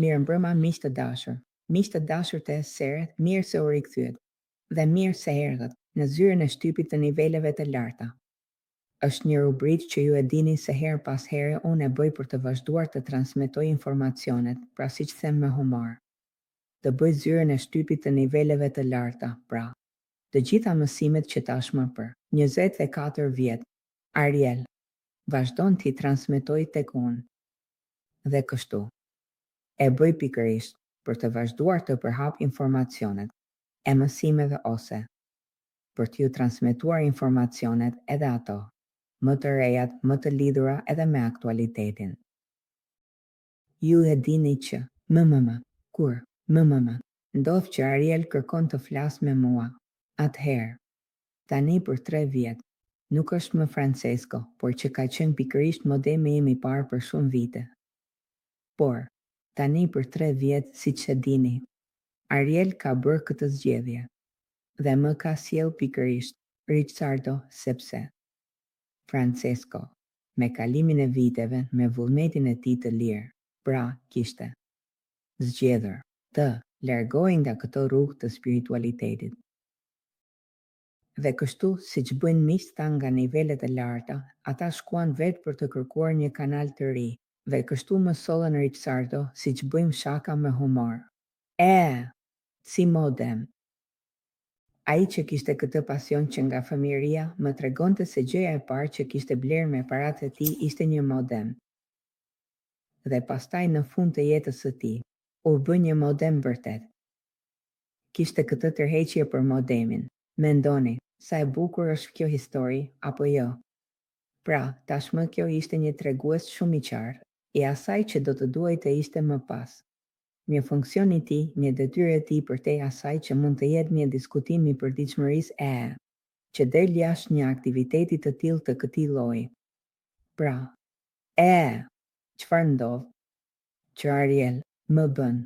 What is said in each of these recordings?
Mirë mbrëma miq të dashur. Miq të dashur të Eserit, mirë se u rikthyet. Dhe mirë se erdhët në zyrën e shtypit të niveleve të larta. Është një rubrikë që ju e dini se her pas here unë e bëj për të vazhduar të transmetoj informacionet, pra siç them me humor. Të bëj zyrën e shtypit të niveleve të larta, pra të gjitha mësimet që tashmë për 24 vjet. Ariel vazhdon t'i transmetoj tek unë. Dhe kështu e bëj pikërisht për të vazhduar të përhap informacionet e mësimeve ose për t'ju transmetuar informacionet edhe ato më të rejat, më të lidhura edhe me aktualitetin. Ju e dini që kur ndodh që Ariel kërkon të flas me mua, atëherë tani për 3 vjet nuk është më Francesco, por që ka qenë pikërisht modemi im I parë për shumë vite. Por tani për 3 vjet, siç e dini, Ariel ka bërë këtë zgjedhje dhe më ka sjell pikërisht Riccardo sepse Francesco, me kalimin e viteve, me vullnetin e tij të lirë, pra kishte zgjedhur të largohej nga këto rrugë të spiritualitetit. Dhe kështu, siç bëjnë miqtë tanë nga nivelet e larta, ata shkuan vetë për të kërkuar një kanal të ri, dhe kështu më sollën Riccardo, siç bëjmë shaka me humor. Si modem. Ai që kishte këtë pasion që nga fëmijëria më tregonte se gjëja e parë që kishte blerë me paratë e tij ishte një modem. Dhe pastaj në fund të jetës së tij, u bë një modem vërtet. Kishte këtë tërheqje për modemin. Mendoni, sa e bukur është kjo histori, apo jo? Pra, tashmë kjo ishte një tregues shumë I qartë I asaj që do të duhej të ishte më pas. Një funksion I tij, një detyrë e tij përtej asaj që mund të jetë një diskutim I përditshmërisë që del jashtë një aktiviteti të tillë të këtij lloji. Pra, çfarë ndodh? Që Ariel më bën.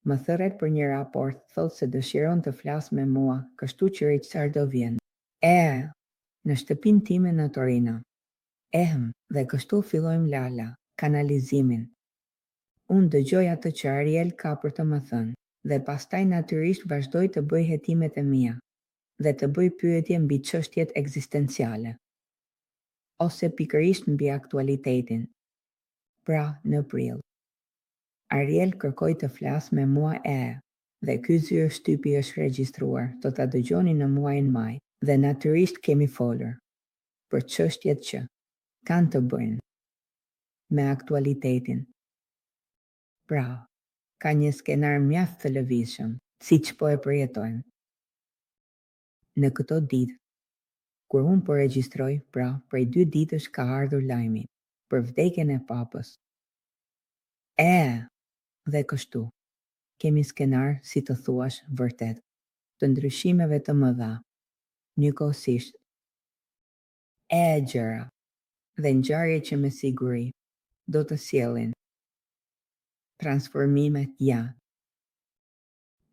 Më thërret për një raport, thot se dëshiron të flas me mua, kështu që Riccardo vjen. Në shtëpinë time në Torino. Dhe kështu fillojmë Lala, kanalizimin. Unë dëgjoj atë që Ariel ka për të më thënë, dhe pastaj natyrisht vazhdoj të bëj hetimet e mia, dhe të bëj pyetje mbi çështjet ekzistenciale. Ose pikërisht mbi aktualitetin. Pra, në prill. Ariel kërkoi të flas me mua dhe ky zyrë shtypi është regjistruar, do ta dëgjoni në muajin maj, dhe natyrisht kemi folur për çështjet që kanë të bëjnë me aktualitetin. Pra, ka një skenar mjaft të lëvizshëm, siç po e përjetojmë. Në këto ditë, kur unë po regjistroj, pra, prej 2 ditësh ka ardhur lajmi për vdekjen e papës. Dhe kështu, kemi skenar, si të thuash, vërtet, të ndryshimeve të mëdha, njëkohësisht. Gjëra dhe ngjarje që me siguri do të sjellin transformime,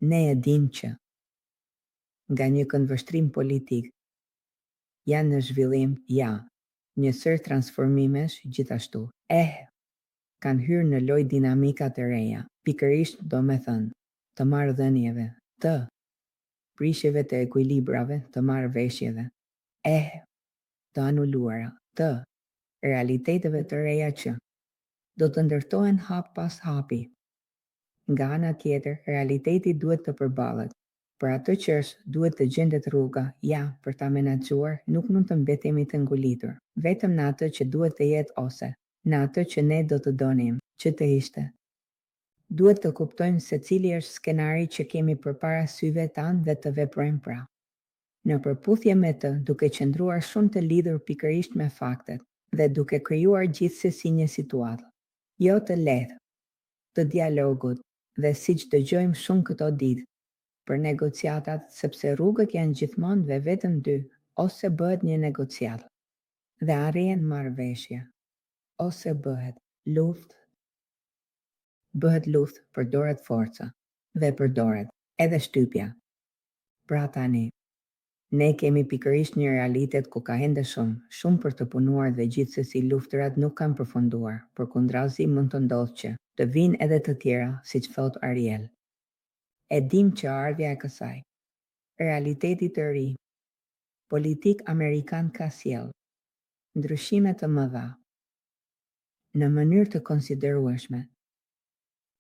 Ne e dim që nga një këndvështrim politik janë në zhvillim, një sër transformimesh gjithashtu. Kanë hyrë në lojë dinamika të reja, pikërisht do me thënë, të marrëdhënieve, të prishjeve të ekuilibrave, të marrëveshjeve, të anuluara, të realiteteve të reja që do të ndërtohen hap pas hapi. Nga ana tjetër, realiteti duhet të përballet. Për atë që është, duhet të gjendet rruga, për ta menaxhuar, nuk mund të mbetemi të ngulitur, vetëm në atë që duhet të jetë ose në atë që ne do të donim që të ishte. Duhet të kuptojmë se cili është skenari që kemi përpara syve tanë dhe të veprojmë pra. Në përputhje me të, duke qëndruar shumë të lidhur pikërisht me faktet dhe duke krijuar gjithsesi një situatë, jo të lehtë, të dialogut dhe siç dëgjojmë shumë këto ditë për negociatat, sepse rrugët janë gjithmonë dhe vetëm 2, ose bëhet një negociat dhe arrihen marrëveshje, ose bëhet luftë. Bëhet luftë, përdoret forca dhe përdoret edhe shtypja. Pra tani, Ne kemi pikërisht një realitet ku ka ende shumë për të punuar dhe gjithsesi luftërat nuk kanë përfunduar, përkundrazi mund të ndodhë që të vinë edhe të tjera, siç thot Ariel. E dim që ardhja e kësaj realiteti të ri politik amerikan ka sjellë ndryshime të mëdha në mënyrë të konsiderueshme.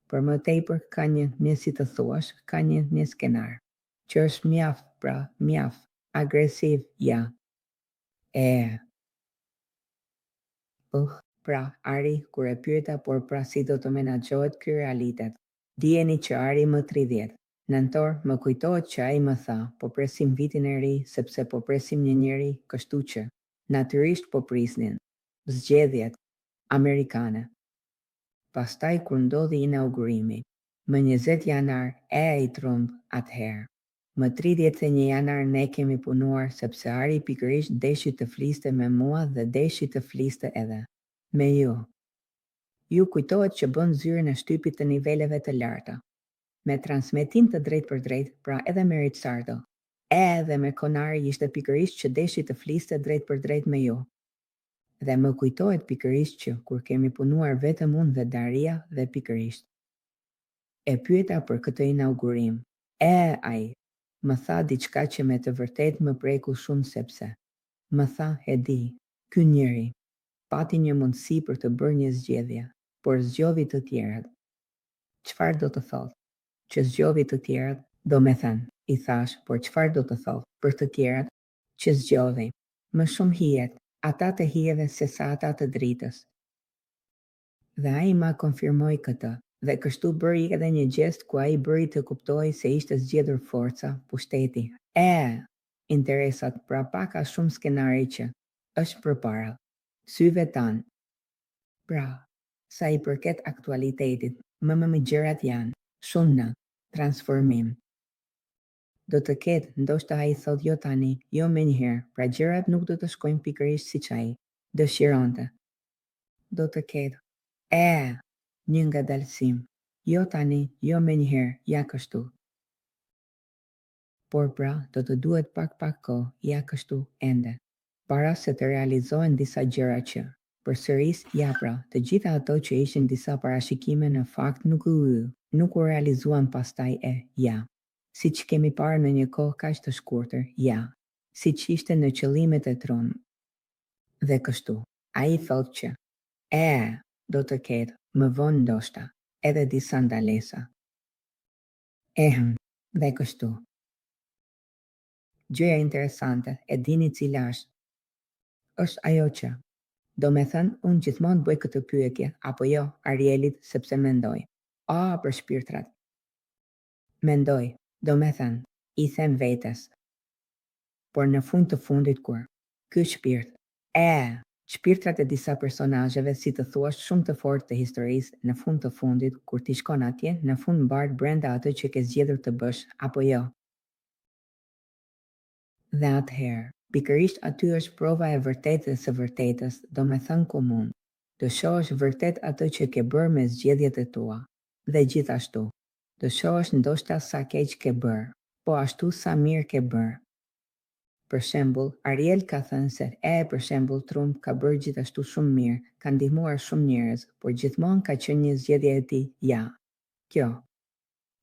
Për më tepër ka një si të thuash, ka një skenar që është mjaft agresiv, ja. Pra, Ari, kur e pyeta, por pra si do të menaxhohet ky realitet. Dijeni që Ari më 30 nëntor më kujtohet që ai më tha, po presim vitin e ri sepse po presim një njeri, kështu që natyrisht po prisnin zgjedhjet amerikane. Pastaj kur ndodhi inaugurimi, më 20 janar i Trump atëherë. Më 31 janar ne kemi punuar sepse Ari pikërisht deshi të fliste me mua dhe deshi të fliste edhe me ju. Ju kujtohet që bën zyrën e shtypit të niveleve të larta. Me transmetim të drejt për drejt, pra edhe me Richardo. Edhe me Konari ishte pikërisht që deshi të fliste drejt për drejt me ju. Dhe më kujtohet pikërisht që kur kemi punuar vetëm unë dhe Daria dhe pikërisht. E pyeta për këtë inaugurim. Ai më tha diçka që me të vërtet më preku shumë sepse. Më tha, e di, ky njeri pati një mundësi për të bërë një zgjedhje, por zgjovi të tjerat. Çfarë do të thotë? Që zgjovi të tjerat, do me thënë, i thash, por çfarë do të thotë për të tjerat? Që zgjovi më shumë hijet, ata të hijeve se sa ata të dritës. Dhe ai ma konfirmoi këtë, dhe kështu bëri edhe një gjest ku ai bëri të kuptoi se ishte zgjedhur forca, pushteti. Interesat, pra pak a shumë skenari që është përpara syve tanë. Pra, sa i përket aktualitetit, më gjërat janë shumë në transformim. Do të ketë, ndoshta ai thot jo tani, jo menjëherë, pra gjërat nuk do të shkojnë pikërisht siç ai dëshironte. Do të ketë një ngadalësim. Jo tani, jo menjëherë, ja kështu. Por pra, do të duhet pak kohë, ja kështu ende. Para se të realizohen disa gjëra që, përsëris, ja pra, të gjitha ato që ishin disa parashikime në fakt nuk u realizuan pastaj ja. Si që kemi parë në një kohë kaq të shkurtër, ja. Si që ishte në qëllimet e Tron. Dhe kështu, ai thotë që do të ketë më vonë ndoshta edhe disa ndalesa. Dhe kështu. Gjëja interesante, e dini cila është ajo që do me thënë, unë gjithmonë bëj këtë pyetje, apo jo, Arielit, sepse mendoj. Për shpirtrat. Mendoj, do me thënë, i them vetes. Por në fund të fundit kur, ky shpirt, shpirtrat e disa personazheve si të thuash shumë të fortë të historisë, në fund të fundit, kur ti shkon atje, në fund mbart brenda atë që ke zgjedhur të bësh, apo jo. Dhe atëherë, pikërisht aty është prova e vërtetë së vërtetës, do me thënë ku mund të shohësh vërtet atë që ke bërë me zgjedhjet e tua. Dhe gjithashtu, të shohësh ndoshta sa keq ke bërë, po ashtu sa mirë ke bërë. Për shembull, Ariel ka thënë se për shembull Trump ka bërë gjithashtu shumë mirë, ka ndihmuar shumë njerëz, por gjithmonë ka qenë një zgjedhje e tij, ja. Kjo.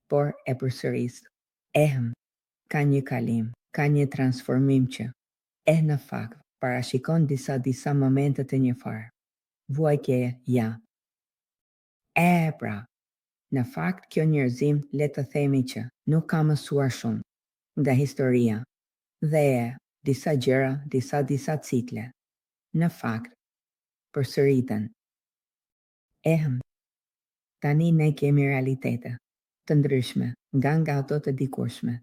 Por e përsëris. Ka një kalim, ka një transformim që në fakt, parashikon disa momente të një farë. Vuajtje, ja. Pra, në fakt kjo njerëzim le të themi që nuk ka mësuar shumë nga historia dhe disa gjëra, disa cikle. Në fakt, përsëriten. Tani ne kemi realitete të ndryshme nga ato të dikurshme.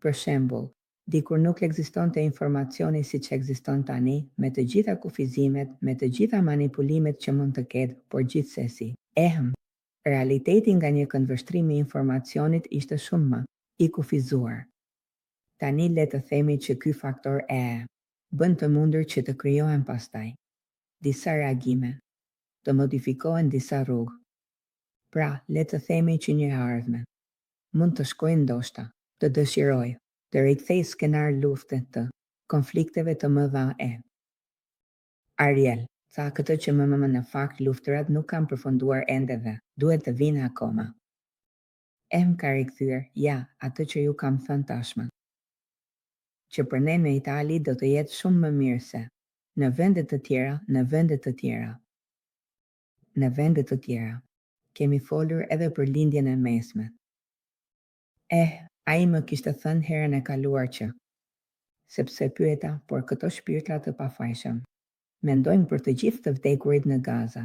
Për shembull, dikur nuk ekziston të informacioni si që ekziston tani, me të gjitha kufizimet, me të gjitha manipulimet që mund të ketë, por gjithsesi. Realiteti nga një këndvështrimi informacionit ishte shumë më i kufizuar. Tani le të themi që ky faktor bën të mundur që të krijohen pastaj disa reagime, të modifikohen disa rrugë. Pra, le të themi që një ardhme mund të shkojë ndoshta, të dëshiroj, të rikthej skenar luftën të konflikteve të mëdha e. Ariel tha këtë që më në fakt luftërat nuk kanë përfunduar ende dhe duhet të vinë akoma. Em ka rikthyer, ja, atë që ju kam thënë tashmë. Që për ne në Itali do të jetë shumë më mirë se në vendet të tjera, Në vendet të tjera. Kemi folur edhe për lindjen e mesme. Ai më kishte thënë herën e kaluar që, sepse pyeta, por këto shpirtra të pafajshëm mendojnë për të gjithë të vdekurit në Gaza.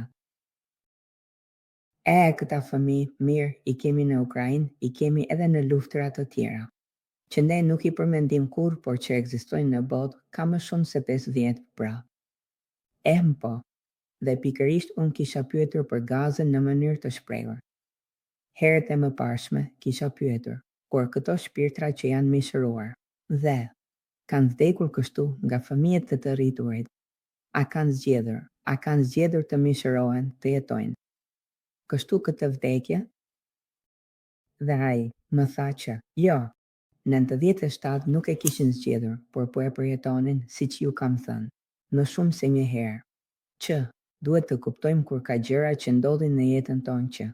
Këta fëmijë, mirë, i kemi në Ukrainë, i kemi edhe në luftëra të tjera, që ne nuk i përmendim kur, por që ekzistojnë në botë, ka më shumë se 50 pra. Po, dhe pikërisht unë kisha pyetur për Gazën në mënyrë të shprehur. Herët e mëparshme kisha pyetur, por këto shpirtra që janë mishëruar dhe kanë vdekur kështu nga fëmijët të rriturit, a kanë zgjedhur të mishërohen, të jetojnë kështu këtë vdekje? Dhe ai më tha që, jo, 97 nuk e kishin zgjedhur, por po e përjetonin siç ju kam thënë, më shumë se një herë, që duhet të kuptojmë kur ka gjëra që ndodhin në jetën tonë që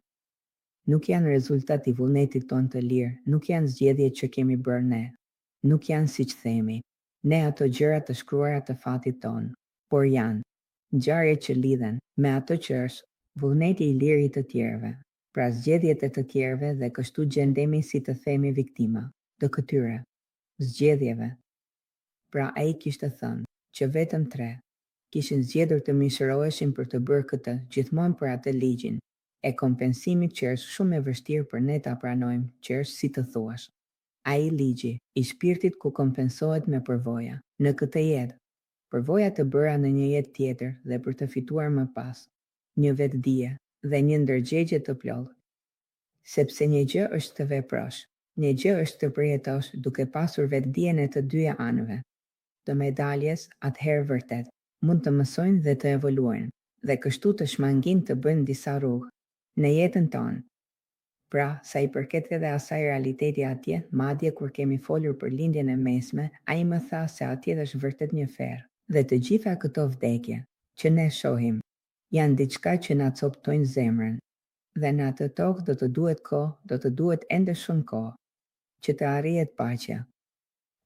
nuk janë rezultat i vullnetit tonë të lirë, nuk janë zgjedhjet që kemi bërë ne, nuk janë siç themi, ne ato gjëra të shkruara të fatit tonë, por janë ngjarje që lidhen me ato që është vullneti i lirë i të tjerëve, pra zgjedhjet e të tjerëve dhe kështu gjendemi si të themi viktima të këtyre zgjedhjeve. Pra ai kishte thënë që vetëm 3 kishin zgjedhur të mishëroheshin për të bërë këtë, gjithmonë për atë ligjin e kompensimit që është shumë e vështirë për ne ta pranojmë, që është si të thuash. Ai ligji i shpirtit ku kompensohet me përvoja në këtë jetë, përvoja të bëra në një jetë tjetër dhe për të fituar më pas një vetdije dhe një ndërgjegje të plotë. Sepse një gjë është të veprosh, një gjë është të përjetosh duke pasur vetdijen e të dyja anëve të medaljes, atëherë vërtet mund të mësojnë dhe të evoluojnë, dhe kështu të shmangin të bëjnë disa rrugë në jetën tonë. Pra, sa i përket edhe asaj realiteti atje, madje kur kemi folur për lindjen e mesme, ai më tha se atje është vërtet një ferë, dhe të gjitha këto vdekje që ne shohim janë diçka që na coptojnë zemrën, dhe në atë tokë do të duhet kohë, do të duhet ende shumë kohë, që të arrihet paqja.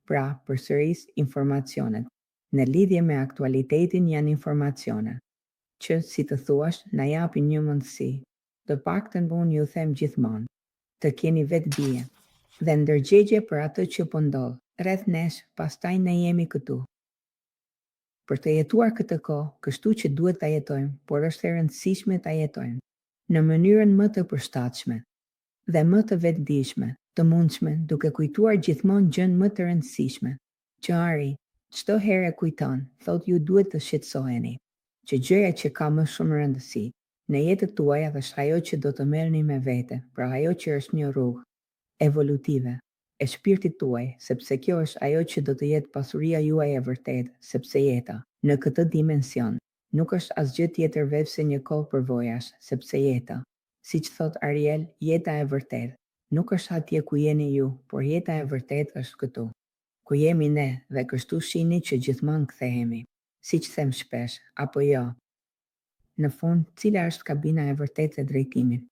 Pra, përsëris informacionet. Në lidhje me aktualitetin janë informacione, që, si të thuash, na japin një mundësi, të paktën unë ju them gjithmonë, të keni vetdije dhe ndërgjegje për atë që po ndodh rreth nesh, pastaj ne jemi këtu. Për të jetuar këtë kohë, kështu që duhet ta jetojmë, por është e rëndësishme ta jetojmë në mënyrën më të përshtatshme dhe më të vetëdijshme, të mundshme, duke kujtuar gjithmonë gjën më të rëndësishme, që Ari çdo herë e kujton, thotë ju duhet të shqetësoheni, që gjëja që ka më shumë rëndësi në jetën tuaja është ajo që do të merrni me vete, pra ajo që është një rrugë evolutive e shpirtit tuaj, sepse kjo është ajo që do të jetë pasuria juaj e vërtetë, sepse jeta në këtë dimension nuk është asgjë tjetër veç se një kohë përvojash, sepse jeta, siç thot Ariel, jeta e vërtetë nuk është atje ku jeni ju, por jeta e vërtetë është këtu, ku jemi ne, dhe kështu shihni që gjithmonë kthehemi, siç them shpesh, apo jo. Në fund, cila është kabina e vërtetë e drejtimit?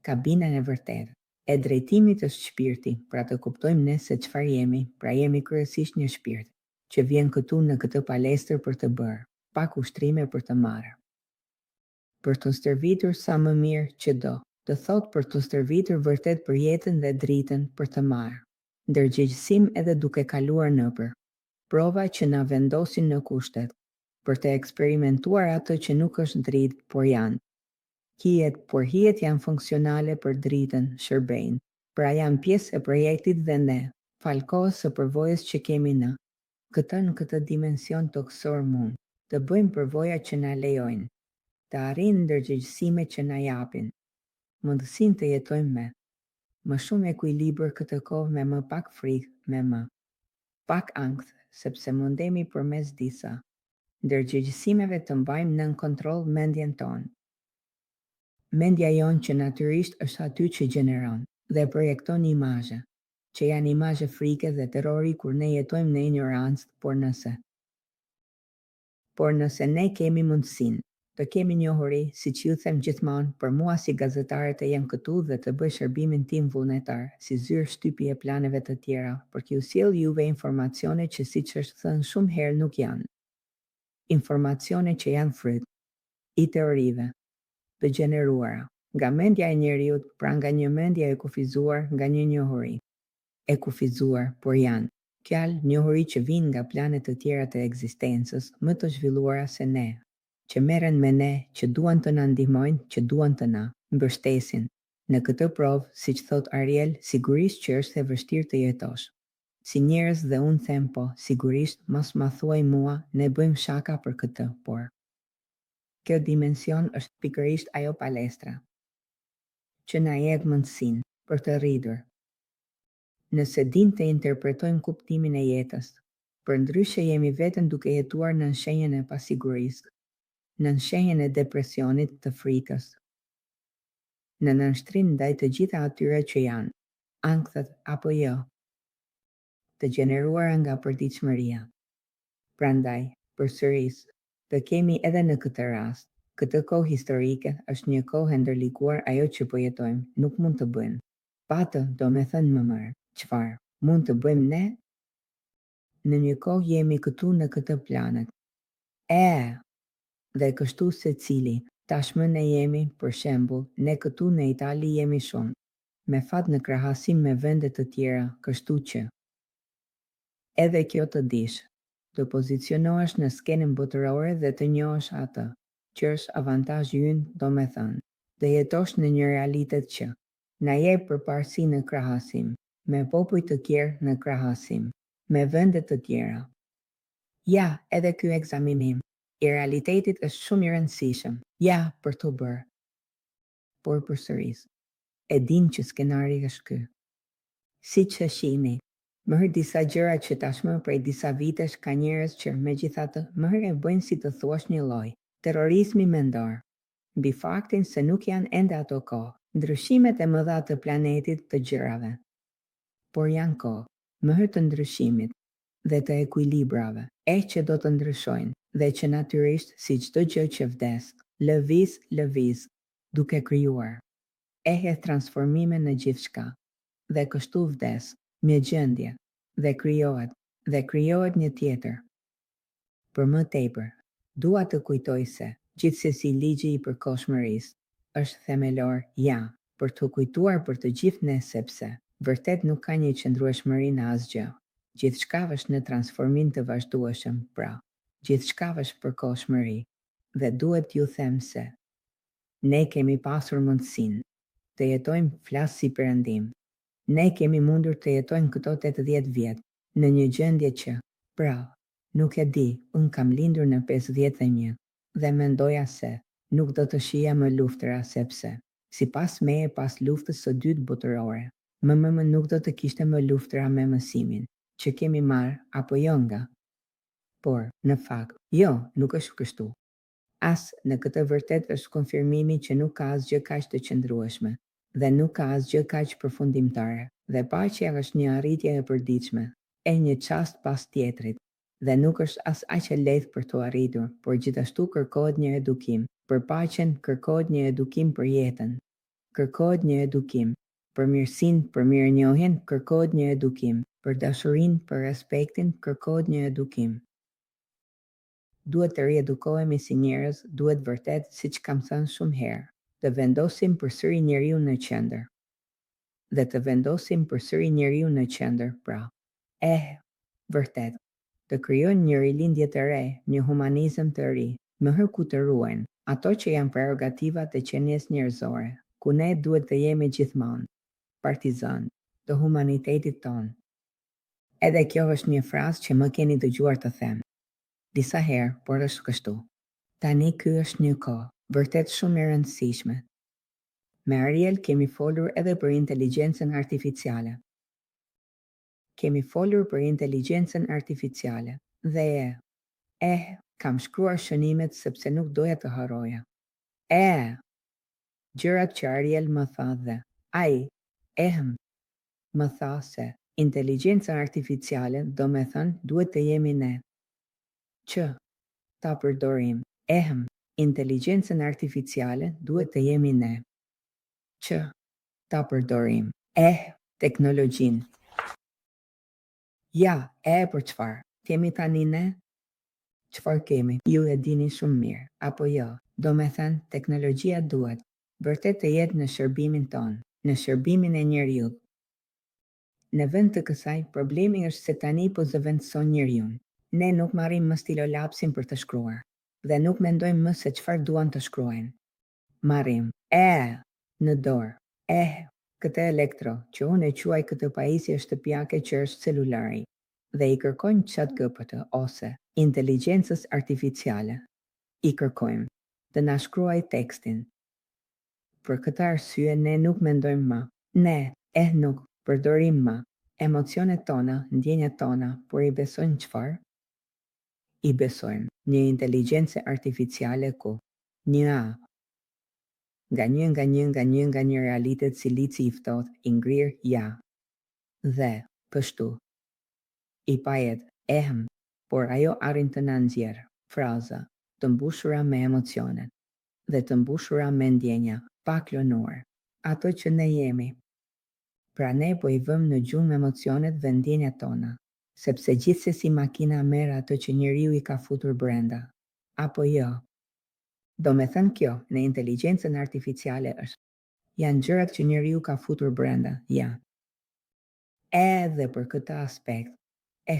Kabina e vërtetë e drejtimit është shpirti, pra të kuptojmë ne se çfarë jemi, pra jemi kryesisht një shpirt, që vjen këtu në këtë palestër për të bërë, pak ushtrime për të marrë. Për të stërvitur sa më mirë që do, të thot për të stërvitur vërtet për jetën dhe dritën për të marrë. Ndërgjegjësim edhe duke kaluar nëpër prova që na vendosin në kushtet, për të eksperimentuar atë që nuk është dritë, por janë hijet, por hijet janë funksionale për dritën, shërbejnë, pra janë pjesë e projektit dhe ne, falkohës së përvojës që kemi në këtë dimension toksor mund, të bëjmë përvoja që na lejojnë, të arrijnë ndërgjegjësime që na japin, mundësinë të jetojmë me më shumë ekuilibër këtë kohë, me më pak frikë, me më pak ankth, sepse mundemi përmes disa ndërgjegjësimeve të mbajmë nën kontroll mendjen tonë. Mendja jonë që natyrisht është aty që gjeneron dhe projekton imazhe, që janë imazhe frike dhe terrori kur ne jetojmë në ignorancë, por nëse ne kemi mundësinë të kemi njohuri, siç ju them gjithmonë, për mua si gazetare të jem këtu dhe të bëj shërbimin tim vullnetar, si zyrë shtypi e planeve të tjera, për t'ju sjell juve informacione që siç është thënë shumë herë nuk janë. Informacione që janë fryt i teorive të gjeneruara nga mendja e njeriut, pra nga një mendje e kufizuar nga një njohuri e kufizuar, por janë fjalë njohuri që vinë nga planet të tjera të ekzistencës, më të zhvilluara se ne, që merren me ne, që duan të na ndihmojnë, që duan të na mbështesin. Në këtë provë, siç thot Ariel, sigurisht që është e vështirë të jetosh. Si njerëz dhe unë them po, sigurisht mos ma thuaj mua, ne bëjmë shaka për këtë, por kjo dimension është pikërisht ajo palestra që na jep mundësinë për të rritur. Nëse dim të interpretojmë kuptimin e jetës, përndryshe jemi vetëm duke jetuar në shenjën e pasigurisë, në shenjën e depresionit, të frikës, në nënshtrim ndaj të gjitha atyre që janë ankthet apo jo, të gjeneruara nga përditshmëria. Prandaj, përsëris, të kemi edhe në këtë rast, këtë kohë historike është një kohë e ndërlikuar, ajo që po jetojmë nuk mund të bëjmë. Patë, do me thënë më mërë, çfarë mund të bëjmë ne? Në një kohë jemi këtu në këtë planet. Dhe kështu se cili, tashmë ne jemi, për shembull, ne këtu në Itali jemi shumë, me fat në krahasim me vende të tjera, kështu që edhe kjo të dish, të pozicionohesh në skenën botërore dhe të njohësh atë, që është avantazhi ynë, do me thënë, të jetosh në një realitet që na jep përparësi në krahasim, me popuj të tjerë në krahasim, me vende të tjera. Ja, edhe ky ekzaminim i realitetit është shumë i rëndësishëm, ja, për të bërë. Por përsëris, e din që skenari është ky. Si që shihni, më hër disa gjëra që tashmë prej disa vitesh ka njerëz që megjithatë më hër e bëjnë si të thuash një lloj terrorizmi mendor, mbi faktin se nuk janë ende ato kohë, ndryshimet e mëdha të planetit të gjërave. Por janë kohë, më hër të ndryshimit dhe të ekuilibrave, që do të ndryshojnë, dhe që natyrisht si çdo gjë që vdes, lëviz, duke krijuar transformime në gjithçka. Dhe kështu vdes, me gjendje, dhe krijohet një tjetër. Për më tepër, dua të kujtoj se gjithsesi ligji i përkohshmërisë është themelor, për të kujtuar për të gjithë ne, sepse vërtet nuk ka një qëndrueshmëri në asgjë. Gjithçka është në transformim të vazhdueshëm, pra, gjithçka është përkohshmëri, dhe duhet t'ju them se ne kemi pasur mundësinë të jetojmë, flas si perëndim. Ne kemi mundur të jetojmë këto 80 vjet në një gjendje që, pra, nuk e di, unë kam lindur në 51 dhe mendoja se nuk do të shija më luftëra, sepse sipas meje pas luftës së dytë botërore, më nuk do të kishte më luftëra me mësimin që kemi marrë apo jo nga. Por, në fakt, jo, nuk është kështu. As në këtë vërtet është konfirmimi që nuk ka asgjë kaq të qëndrueshme dhe nuk ka asgjë kaq përfundimtare, dhe paqja është një arritje e përditshme, një çast pas tjetrit, dhe nuk është as aq e lehtë për të arritur, por gjithashtu kërkohet një edukim. Për paqen kërkohet një edukim, për jetën kërkohet një edukim, për mirësinë, për mirënjohjen kërkohet një edukim, për dashurinë, për respektin kërkohet një edukim. Duhet të riedukohemi si njerëz, duhet vërtet, siç kam thënë shumë herë, të vendosim përsëri njeriu në qendër. Dhe të vendosim përsëri njeriu në qendër, pra, vërtet, të krijojnë një rilindje të re, një humanizëm të ri, më hër ku të ruajnë ato që janë prerogativat e qenies njerëzore, ku ne duhet të jemi gjithmonë partizan të humanitetit tonë. Edhe kjo është një frazë që më keni dëgjuar të them disa herë, por është kështu. Tani ky është një kohë vërtet shumë e rëndësishme. Me Ariel kemi folur edhe për inteligjencën artificiale. Kemi folur për inteligjencën artificiale dhe kam shkruar shënimet sepse nuk doja të harroja. Gjërat që Ariel më tha dhe ai më tha se Inteligjenca artificiale do me thënë duhet të jemi ne. Që ta përdorim. Inteligjencën artificiale duhet të jemi ne. Që ta përdorim. Teknologjin. Ja, për çfarë? Kemi tani ne? Çfarë kemi? Ju e dini shumë mirë, apo jo? Do me thënë, teknologjia duhet vërtet të jetë në shërbimin tonë, në shërbimin e njeriut. Në vend të kësaj, problemi është se tani po zëvendëson njeriun. Ne nuk marrim më stilolapsin për të shkruar, dhe nuk mendojmë më se çfarë duan të shkruajnë. Marrim në dorë, këtë elektro, që unë e quaj këtë pajisje shtëpiake që është celulari, dhe i kërkojmë ChatGPT ose inteligjencës artificiale. I kërkojmë të na shkruaj tekstin. Për këtë arsye ne nuk mendojmë më. Ne nuk përdorim më emocionet tona, ndjenjat tona, por i besojmë çfarë? I besojmë një inteligjencë artificiale ku nga një realitet si lici i ftohtë i ngrirë dhe pështu i pajet por ajo arrin të na nxjerrë fraza të mbushura me emocionet dhe të mbushura me ndjenja pa klonuar ato që ne jemi. Pra ne po i vëmë në gjumë emocionet dhe ndjenjat tona, sepse gjithsesi makina merr ato që njeriu i ka futur brenda, apo jo? Do me thënë kjo, në inteligjencën artificiale është. Janë gjërat që njeriu ka futur brenda, Edhe për këtë aspekt,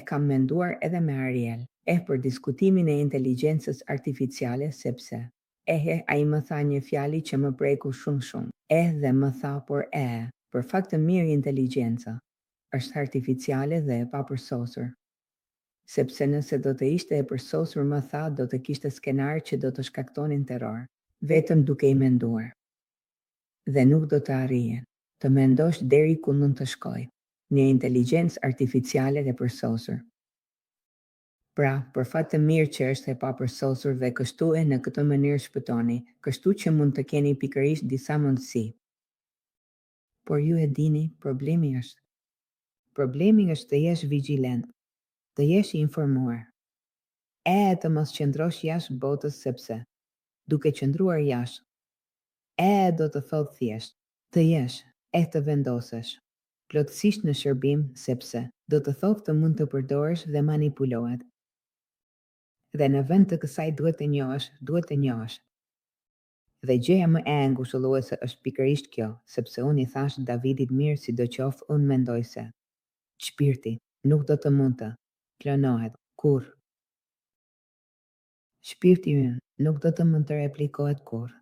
kam menduar edhe me Ariel, për diskutimin e inteligjencës artificiale, sepse ai më tha një fjali që më preku shumë, dhe më tha, por për fakt të mirë inteligjenca është artificiale dhe e papërsosur. Sepse nëse do të ishte e përsosur, më tha, do të kishte skenar që do të shkaktonin terror, vetëm duke i menduar. Dhe nuk do të arrijen të mendosh deri ku mund të shkoj një inteligjencë artificiale dhe përsosur. Pra, për fat të mirë që është e papërsosur dhe kështu e në këtë mënyrë shpëtoni, kështu që mund të keni pikërisht disa mundësi. Por ju e dini, problemi është të jesh vigjilent, të jesh i informuar. Të mos qëndrosh jashtë botës, sepse duke qëndruar jashtë, do të thotë thjesht të jesh të vendosesh plotësisht në shërbim, sepse do të thotë të mund të përdorësh dhe manipulohet. Dhe në vend të kësaj duhet të njohësh. Dhe gjëja më e ngushëlluese është pikërisht kjo, sepse unë i thash Davidit mirë, sidoqoftë unë mendoj se shpirti nuk do të mund të klonohet kurrë. Shpirti ynë nuk do të mund të replikohet kurrë.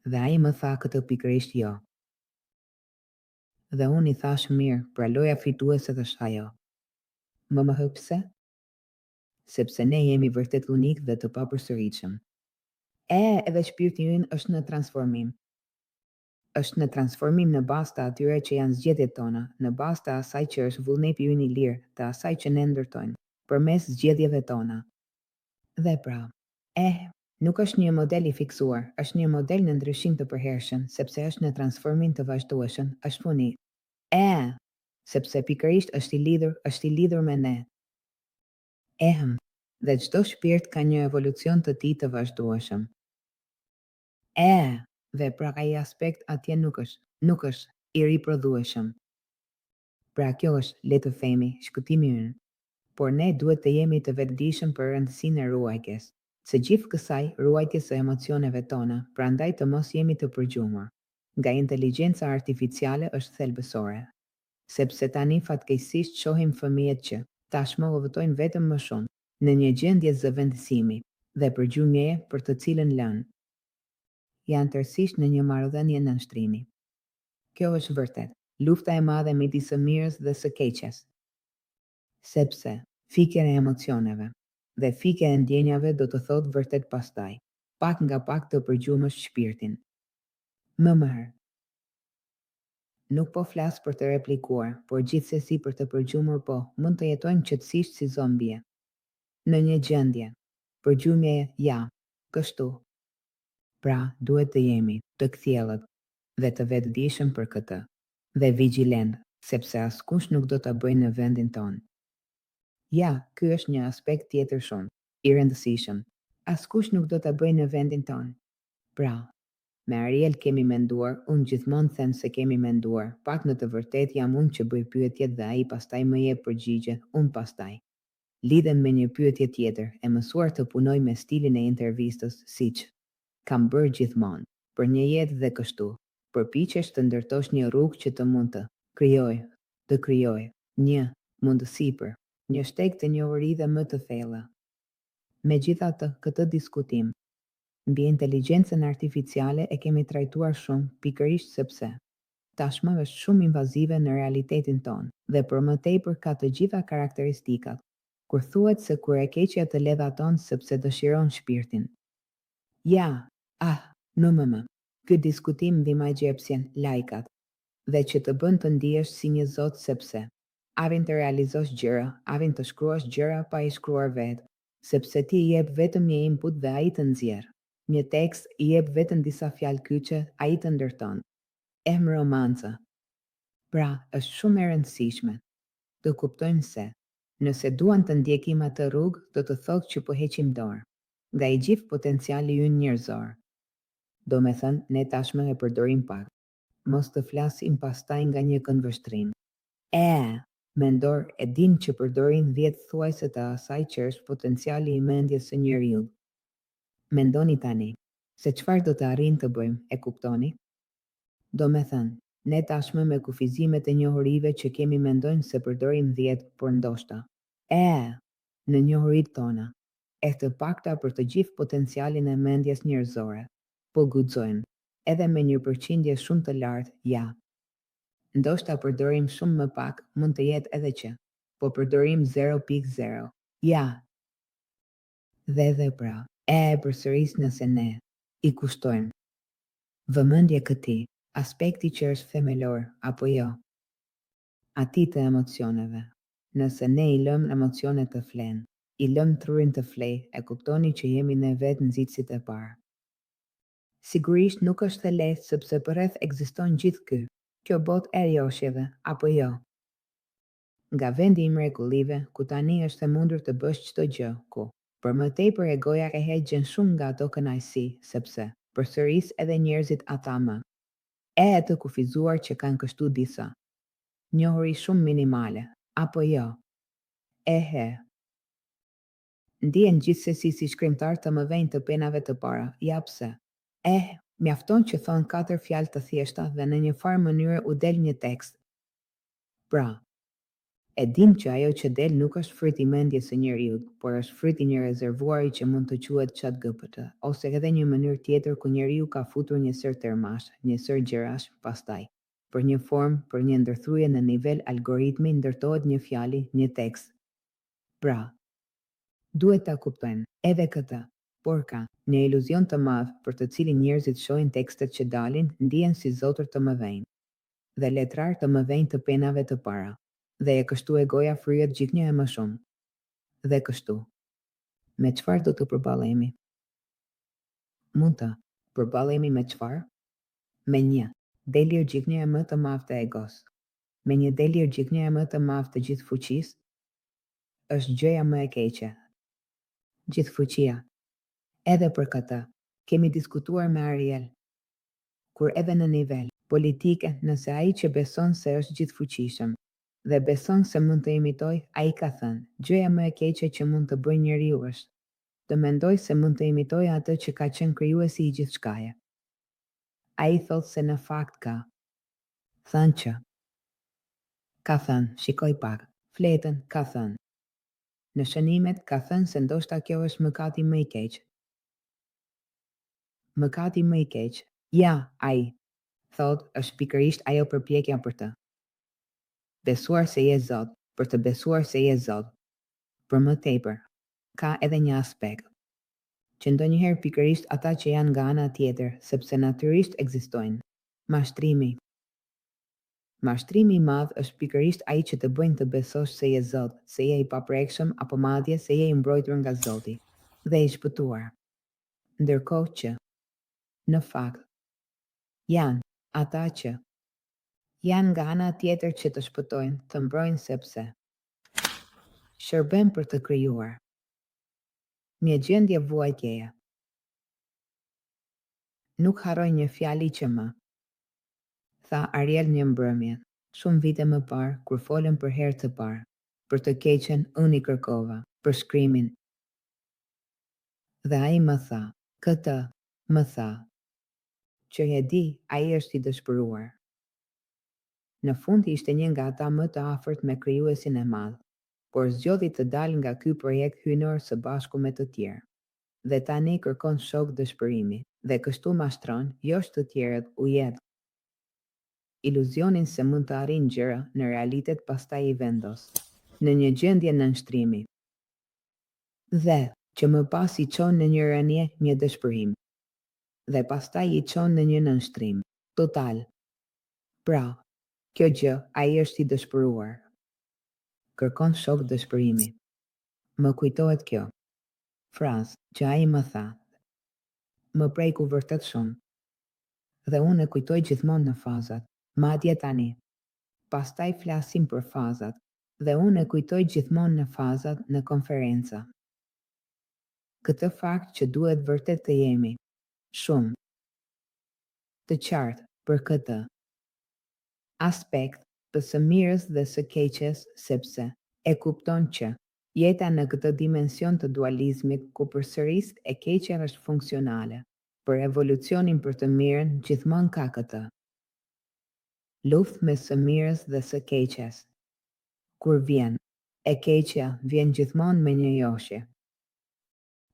Dhe ai më tha këtë pikërisht jo. Dhe unë i thash mirë, pra loja fituese është ajo. Më hë pse? Sepse ne jemi vërtet unik dhe të papërsëritshëm. Edhe shpirti ynë është në transformim. Është në transformim në bazë të atyre që janë zgjedhjet tona, në bazë të asaj që është vullnepi ynë i lirë, të asaj që ne ndërtojmë përmes zgjedhjeve tona. Dhe pra, nuk është një model i fiksuar, është një model në ndryshim të përhershëm, sepse është në transformim të vazhdueshëm, është unik. Sepse pikërisht është i lidhur me ne. Dhe çdo shpirt ka një evolucion të tij të vazhdueshëm. Dhe pra ai aspekt atje nuk është i riprodhueshëm. Pra kjo është, le të themi, shkëtimi ynë. Por ne duhet të jemi të vetëdijshëm për rëndësinë e ruajtjes së gjithë kësaj, ruajtjes së emocioneve tona, prandaj të mos jemi të përgjumur. Nga inteligjenca artificiale është thelbësore. Sepse tani fatkeqësisht shohim fëmijët që tashmë u votojnë vetëm më shumë në një gjendje zëvendësimi dhe përgjumjeje për të cilën lënë janë tërësisht në një marrëdhënie nënshtrimi. Kjo është vërtet lufta e madhe midis së mirës dhe së keqes. Sepse fikja e emocioneve dhe fikja e ndjenjave do të thotë vërtet pastaj pak nga pak të përgjumësh shpirtin. Mëher. Nuk po flas për të replikuar, por gjithsesi për të përgjumur, po mund të jetojmë qetësisht si zombie. Në një gjendje përgjumjeje, kështu. Pra, duhet të jemi të kthjellët dhe të vetëdijshëm për këtë. Dhe vigjilent, sepse askush nuk do ta bëjë në vendin tonë. Ja, ky është një aspekt tjetër shumë i rëndësishëm. Askush nuk do ta bëjë në vendin tonë. Pra, me Ariel kemi menduar, unë gjithmonë them se kemi menduar, pak në të vërtet jam unë që bëj pyetjet dhe ai pastaj më jep përgjigje, unë pastaj. Lidhem me një pyetje tjetër, e mësuar të punoj me stilin e intervistës, siç kam bërë gjithmonë, për një jetë dhe kështu. Përpiqesh të ndërtosh një rrugë që të mund të krijoj një mundësi për një shteg të njohuri dhe më të thella. Megjithatë, këtë diskutim mbi inteligjencën artificiale e kemi trajtuar shumë, pikërisht sepse tashmë është shumë invazive në realitetin tonë dhe për më tepër ka të gjitha karakteristikat. Kur thuhet se kur e keqja të lëvaton sepse dëshiron shpirtin. Ja, në më. Ky diskutim mbi magjepsjen, laikat, dhe që të bën të ndihesh si një zot sepse avin të realizosh gjëra, avin të shkruash gjëra pa i shkruar vetë, sepse ti i jep vetëm një input dhe ai të nxjerr. Një tekst i jep vetëm disa fjalë kyçe, ai të ndërton. Romanca. Pra, është shumë e rëndësishme të kuptojmë se nëse duan të ndjekim atë rrugë, do të thotë që po heqim dorë nga i gjithë potenciali ynë njerëzor. Do me thënë, ne tashmë e përdorim pak. Mos të flasim pastaj nga një këndvështrim. Mendor e din që përdorin 10 thuajse të asaj që është potenciali i mendjes së njeriu. Mendoni tani, se çfarë do të arrijmë të bëjmë, e kuptoni? Do me thënë, ne tashmë me kufizimet e njohurive që kemi mendojmë se përdorim 10, por ndoshta. Në njohuritë tona, e të pakta për të gjithë potencialin e mendjes njerëzore, po guxojmë, edhe me një përqindje shumë të lartë, ja. Ndoshta përdorim shumë më pak, mund të jetë edhe që, po përdorim 0.0, ja. Dhe pra, përsëris nëse ne i kushtojmë vëmendje këtij aspekti që është themelor, apo jo? Atij të emocioneve. Nëse ne i lëm emocionet të flenë, i lëm trurin të flej, e kuptoni që jemi ne vetë nxitësit e parë. Sigurisht nuk është e lehtë sepse përreth ekziston gjithë kjo botë e rjoshjeve, apo jo? Nga vendi i mrekullive, ku tani është e mundur të bësh çdo gjë, ku për më tepër egoja e heqën shumë nga ato kënaqësi, sepse përsëris edhe njerëzit ata më të kufizuar që kanë kështu disa njohuri shumë minimale, apo jo? Ndihen gjithsesi si shkrimtar të mëdhenj të penave të para, ja pse. Mjafton që thon 4 fjalë të thjeshta dhe në një farë mënyrë u del një tekst. Pra, e dim që ajo që del nuk është fryt i mendjes së njeriu, por është fryt i një rezervuari që mund të quhet ChatGPT, ose edhe një mënyrë tjetër ku njeriu ka futur një sër termash, një sër gjërash, pastaj për një formë, për një ndërthurje në nivel algoritmi ndërtohet një fjali, një tekst. Pra, duhet ta kuptojnë edhe këtë, por ka një iluzion të madh për të cilin njerëzit shohin tekstet që dalin, ndihen si zotër të mëdhenj dhe letrar të mëdhenj të penave të para. Dhe e kështu e goja fryhet gjithnjë e më shumë. Dhe kështu, me çfarë do të përballemi? Mund të përballemi me çfarë? Me një delir gjithnjë e më të madh të egos. Me një delir gjithnjë e më të madh të gjithë fuqisë. Është gjëja më e keqe. Gjithë fuqia. Edhe për këtë, kemi diskutuar me Ariel. Kur edhe në nivel politike, nëse ai që beson se është gjithfuqishëm dhe beson se mund të imitoj, ai ka thënë, gjëja më e keqe që mund të bëjë njeriu është të mendoj se mund të imitoj atë që ka qenë krijuesi i gjithçkaje. Ai thotë se në fakt ka thënë që shikoj pak, fletën ka thënë. Në shënimet ka thënë se ndoshta kjo është mëkati më i keq. Mëkati më i keq. Ja, ai thotë është pikërisht ajo përpjekja për të besuar se je Zot, për të besuar se je Zot. Për më tepër, ka edhe një aspekt që ndonjëherë pikërisht ata që janë nga ana tjetër, sepse natyrisht ekzistojnë. Mashtrimi. Mashtrimi i madh është pikërisht ai që të bëjnë të besosh se je Zot, se je i paprekshëm apo madje se je i mbrojtur nga Zoti dhe i shpëtuar. Ndërkohë që në fakt janë ata që Janë nga ana tjetër që të shpëtojnë, të mbrojnë sepse shërben për të krijuar. Një gjendje vuajtjeje. Nuk haroj një fjali që më tha Ariel një mbrëmje, shumë vite më parë, kur folën për herë të parë. Për të keqen, unë i kërkova, për shkrimin. Dhe ai më tha, këtë, më tha, që e di, ai është i dëshpëruar. Në fund ishte një nga ata më të afërt me krijuesin e madh, por zgjodhi të dalë nga ky projekt hynor së bashku me të tjerë. Dhe tani kërkon shok dëshpërimi, dhe kështu mashtron, jo të tjerët, u jetë. Iluzionin se mund të arrijë gjëra në realitet pastaj i vendos në një gjendje nënshtrimi. Dhe që më pas i çon në një rënje, një dëshpërim. Dhe pastaj i çon në një nënshtrim total. Pra, kjo gjë, ai është i dëshpëruar. Kërkon shok dëshpërimi. Më kujtohet kjo frazë që ai më tha. Më preku vërtet shumë. Dhe unë e kujtoj gjithmonë në fazat, madje tani. Pastaj flasim për fazat, dhe unë e kujtoj gjithmonë në fazat në konferenca. Këtë fakt që duhet vërtet të jemi shumë të qartë për këtë aspekt të së mirës dhe së keqes, sepse e kupton që jeta në këtë dimension të dualizmit ku përsëris e keqja është funksionale, për evolucionin për të mirën gjithmonë ka këtë luftë me së mirës dhe së keqes. Kur vjen, e keqja vjen gjithmonë me një joshje.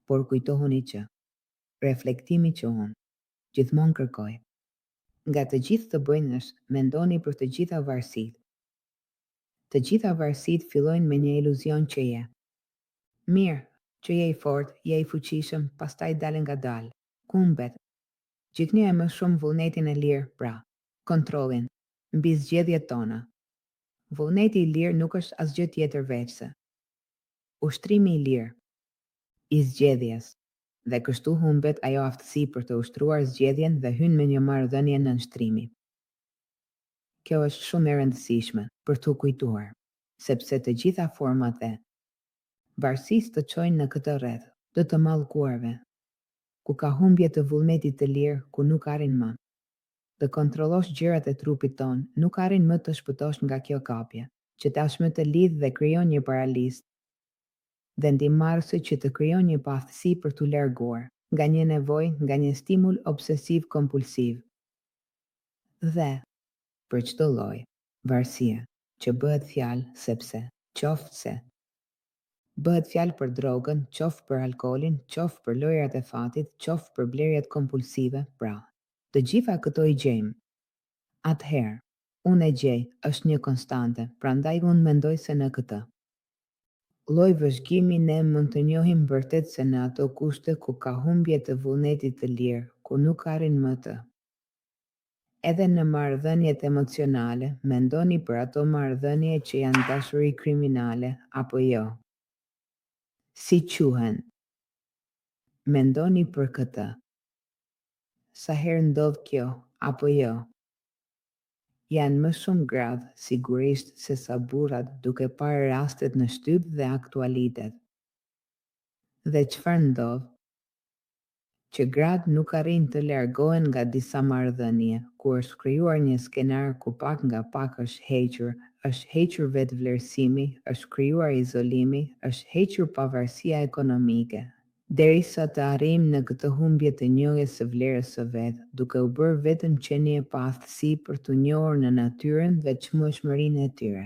Por kujtohuni që reflektimi që unë gjithmonë kërkoj. Nga të gjithë të bëjnësh, mendoni për të gjitha varësit. Të gjitha varësit fillojnë me një iluzion që je mirë, që je i fortë, je i fuqishëm, pastaj dalë nga dalë. Kumbet. Gjikni e më shumë vullnetin e lirë, pra, kontrollin, mbi zgjedhjet tona. Vullneti i lirë nuk është asgjë tjetër veç se ushtrimi i lirë i zgjedhjes, dhe kështu humbet ajo aftësi për të ushtruar zgjedhjen dhe hyn me një marrëdhënie nënshtrimi. Kjo është shumë e rëndësishme për t'u kujtuar, sepse të gjitha format e varësisë të çojnë në këtë rreth të mallkuarve, ku ka humbje të vullnetit të lirë, ku nuk arrin më të kontrollosh gjërat e trupit ton, nuk arrin më të shpëtosh nga kjo kapje, që tashmë të lidh dhe krijon një paralizë dhe ndihmarrëse që të krijon një paaftësi për t'u larguar nga një nevojë, nga një stimul obsesiv kompulsiv. Dhe për çdo lloj varësie që bëhet fjalë, sepse qoftë se bëhet fjalë për drogën, qoftë për alkoolin, qoftë për lojrat e fatit, qoftë për blerjet kompulsive, pra, të gjitha këto i gjejmë. Atëherë, unë e gjej është një konstante, prandaj unë mendoj se në këtë lloj vëzhgimi ne mund të njohim vërtet se në ato kushte ku ka humbje të vullnetit të lirë, ku nuk arrin më të. Edhe në marrëdhëniet emocionale, mendoni për ato marrëdhënie që janë dashuri kriminale apo jo. Si quhen? Mendoni për këtë. Sa herë ndodh kjo apo jo? Janë më shumë gradë, sigurisht, se sa burrat, duke parë rastet në shtyp dhe aktualitet. Dhe çfarë ndodh? Që gratë nuk arrin të largohen nga disa marrëdhënie, ku është krijuar një skenar ku pak nga pak është hequr vetvlerësimi, është krijuar izolimi, është hequr pavarësia ekonomike, derisa të arrijmë në këtë humbje të njohjes së vlerës së vet, duke u bërë vetëm qenie pa aftësi për të njohur në natyrën dhe çmueshmërinë e tyre.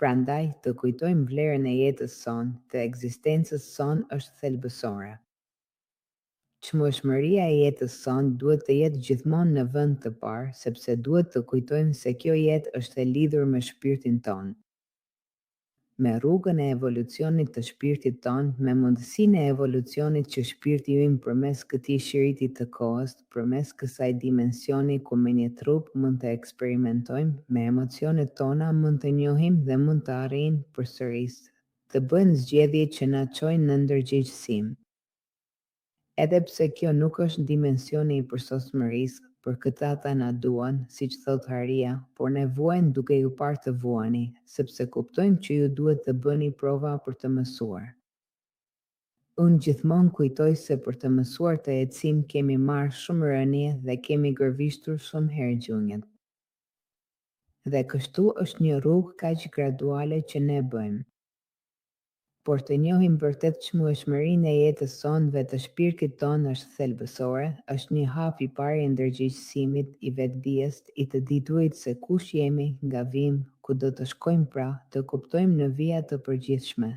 Prandaj, të kujtojmë vlerën e jetës son, të ekzistencës son është thelbësore. Çmueshmëria e jetës son duhet të jetë gjithmonë në vend të parë, sepse duhet të kujtojmë se kjo jetë është e lidhur me shpirtin ton, me rrugën e evolucionit të shpirtit ton, me mundësinë e evolucionit që shpirti ynë përmes këtij shiriti të kohës, përmes kësaj dimensioni ku me një trup mund të eksperimentojmë, me emocionet tona mund të njohim dhe mund të arrijnë përsëris të bëjnë zgjedhje që na çojnë në ndërgjegjësim. Edhe pse kjo nuk është dimensioni i përsosmërisë, për këtë ata na duan, siç thot Haria, por ne vuajnë duke ju parë të vuani, sepse kuptojmë që ju duhet të bëni prova për të mësuar. Unë gjithmonë kujtoj se për të mësuar të ecim kemi marrë shumë rënie dhe kemi gërvishtur shumë herë gjunjët. Dhe kështu është një rrugë kaq graduale që ne bëjmë. Por të njohim vërtet çmueshmërinë e jetës sonë dhe të shpirtit tonë është thelbësore, është një hap i parë i ndërgjegjësimit i vetdijes, i të diturit se kush jemi, nga vim, ku do të shkojmë pra, të kuptojmë në vija të përgjithshme.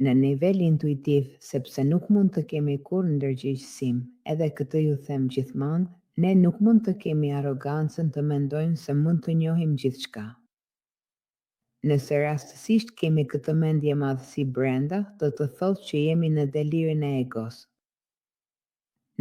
Në nivel intuitiv, sepse nuk mund të kemi kur ndërgjegjësim, edhe këtë ju them gjithmonë, ne nuk mund të kemi arrogancën të mendojmë se mund të njohim gjithçka. Nëse rastësisht kemi këtë mendje madhësi brenda, do të thotë që jemi në delirin e egos.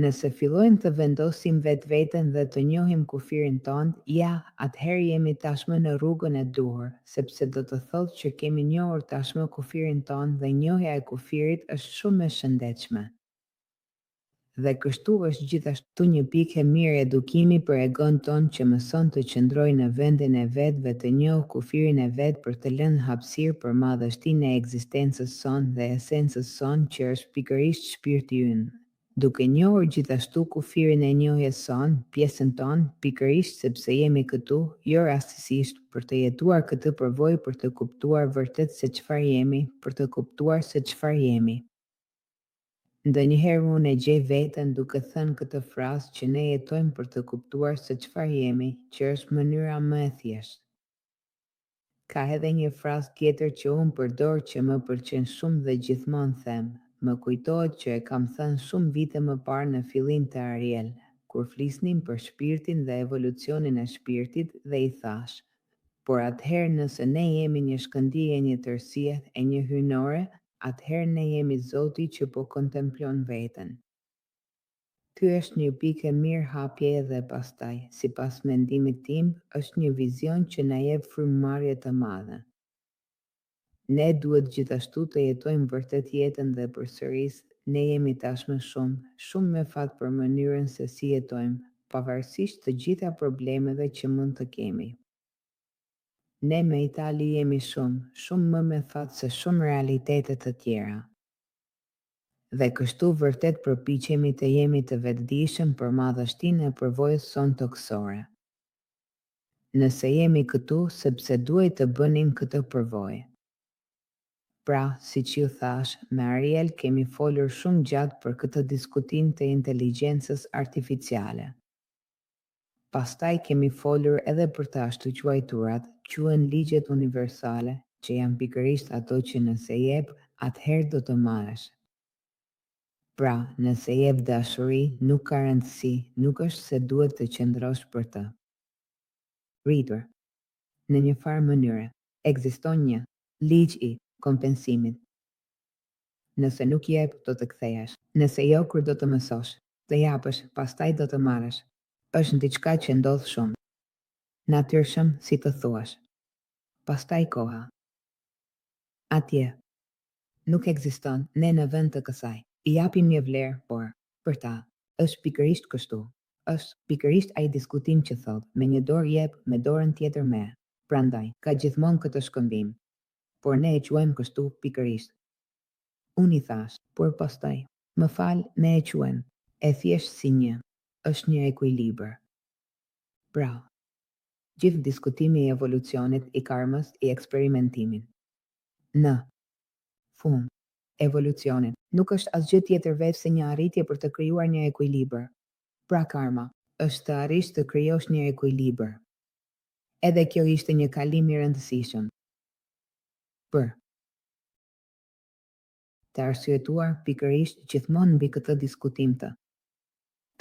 Nëse fillojmë të vendosim vetveten dhe të njohim kufirin tonë, ja, atëherë jemi tashmë në rrugën e duhur, sepse do të thotë që kemi njohur tashmë kufirin tonë dhe njohja e kufirit është shumë e shëndetshme. Dhe kështu është gjithashtu një pikë e mirë edukimi për egon tonë që mëson të qëndrojë në vendin e vet dhe të njohë kufirin e vet për të lënë hapësirë për madhështinë e ekzistencës sonë dhe esencës sonë që është pikërisht shpirti ynë. Duke njohur gjithashtu kufirin e njohjes sonë, pjesën tonë, pikërisht sepse jemi këtu, jo rastësisht, për të jetuar këtë përvojë për të kuptuar vërtet se çfarë jemi, për të kuptuar se çfarë jemi. Ndonjëherë unë e gjej veten duke thënë këtë frazë që ne jetojmë për të kuptuar se çfarë jemi, që është mënyra më e thjeshtë. Ka edhe një frazë tjetër që unë përdor që më pëlqen shumë dhe gjithmonë them. Më kujtohet që e kam thënë shumë vite më parë në fillim të Ariel, kur flisnim për shpirtin dhe evolucionin e shpirtit dhe i thash. Por atëherë nëse ne jemi një shkëndijë e një tërësie, e një hynore, atëherë ne jemi Zoti që po kontemplon veten. Ky është një pikë e mirë hapje edhe pastaj, sipas mendimit tim, është një vizion që na jep frymëmarrje të madhe. Ne duhet gjithashtu të jetojmë vërtet jetën dhe përsëris, ne jemi tashmë shumë me fat për mënyrën se si jetojmë, pavarësisht të gjitha problemeve që mund të kemi. Ne me Itali jemi shumë më me fat se shumë realitetet të tjera. Dhe kështu vërtet përpiqemi të jemi të vetëdijshëm për madhështinë e përvojës sonë toksore. Nëse jemi këtu sepse duhet të bënim këtë përvojë. Pra, siç ju thash, me Ariel kemi folur shumë gjatë për këtë diskutim të inteligjencës artificiale. Pastaj kemi folur edhe për të ashtu quajturat, quhen ligjet universale, që janë pikërisht ato që nëse jep, atëherë do të marrësh. Pra, nëse jep dashuri, nuk ka rëndësi, nuk është se duhet të qëndrosh për të. Rritur. Në një farë mënyre, ekziston një ligj i kompensimit. Nëse nuk jep, do të kthehesh. Nëse jo, kur do të mësosh, të japësh, pastaj do të marrësh. Është diçka që ndodh shumë natyrshëm, si të thuash. Pastaj koha. Atje nuk ekziston, ne në vend të kësaj. I japim një vlerë, por për ta është pikërisht kështu. Është pikërisht ai diskutim që thot, me një dorë jep, me dorën tjetër merr. Prandaj, ka gjithmonë këtë shkëmbim. Por ne e quajmë kështu pikërisht. Unë i thash, por pastaj, më fal, ne e quajmë, e thjesht si një, është një ekuilibër. Pra, gjithë diskutimi i evolucionit, i karmës, i eksperimentimin. Në fund, evolucionit nuk është asgjë tjetër veç se një arritje për të krijuar një ekuilibër. Pra karma është të arrish të krijosh një ekuilibër. Edhe kjo ishte një kalim i rëndësishëm. Për të arsyetuar pikërisht gjithmonë mbi këtë diskutim të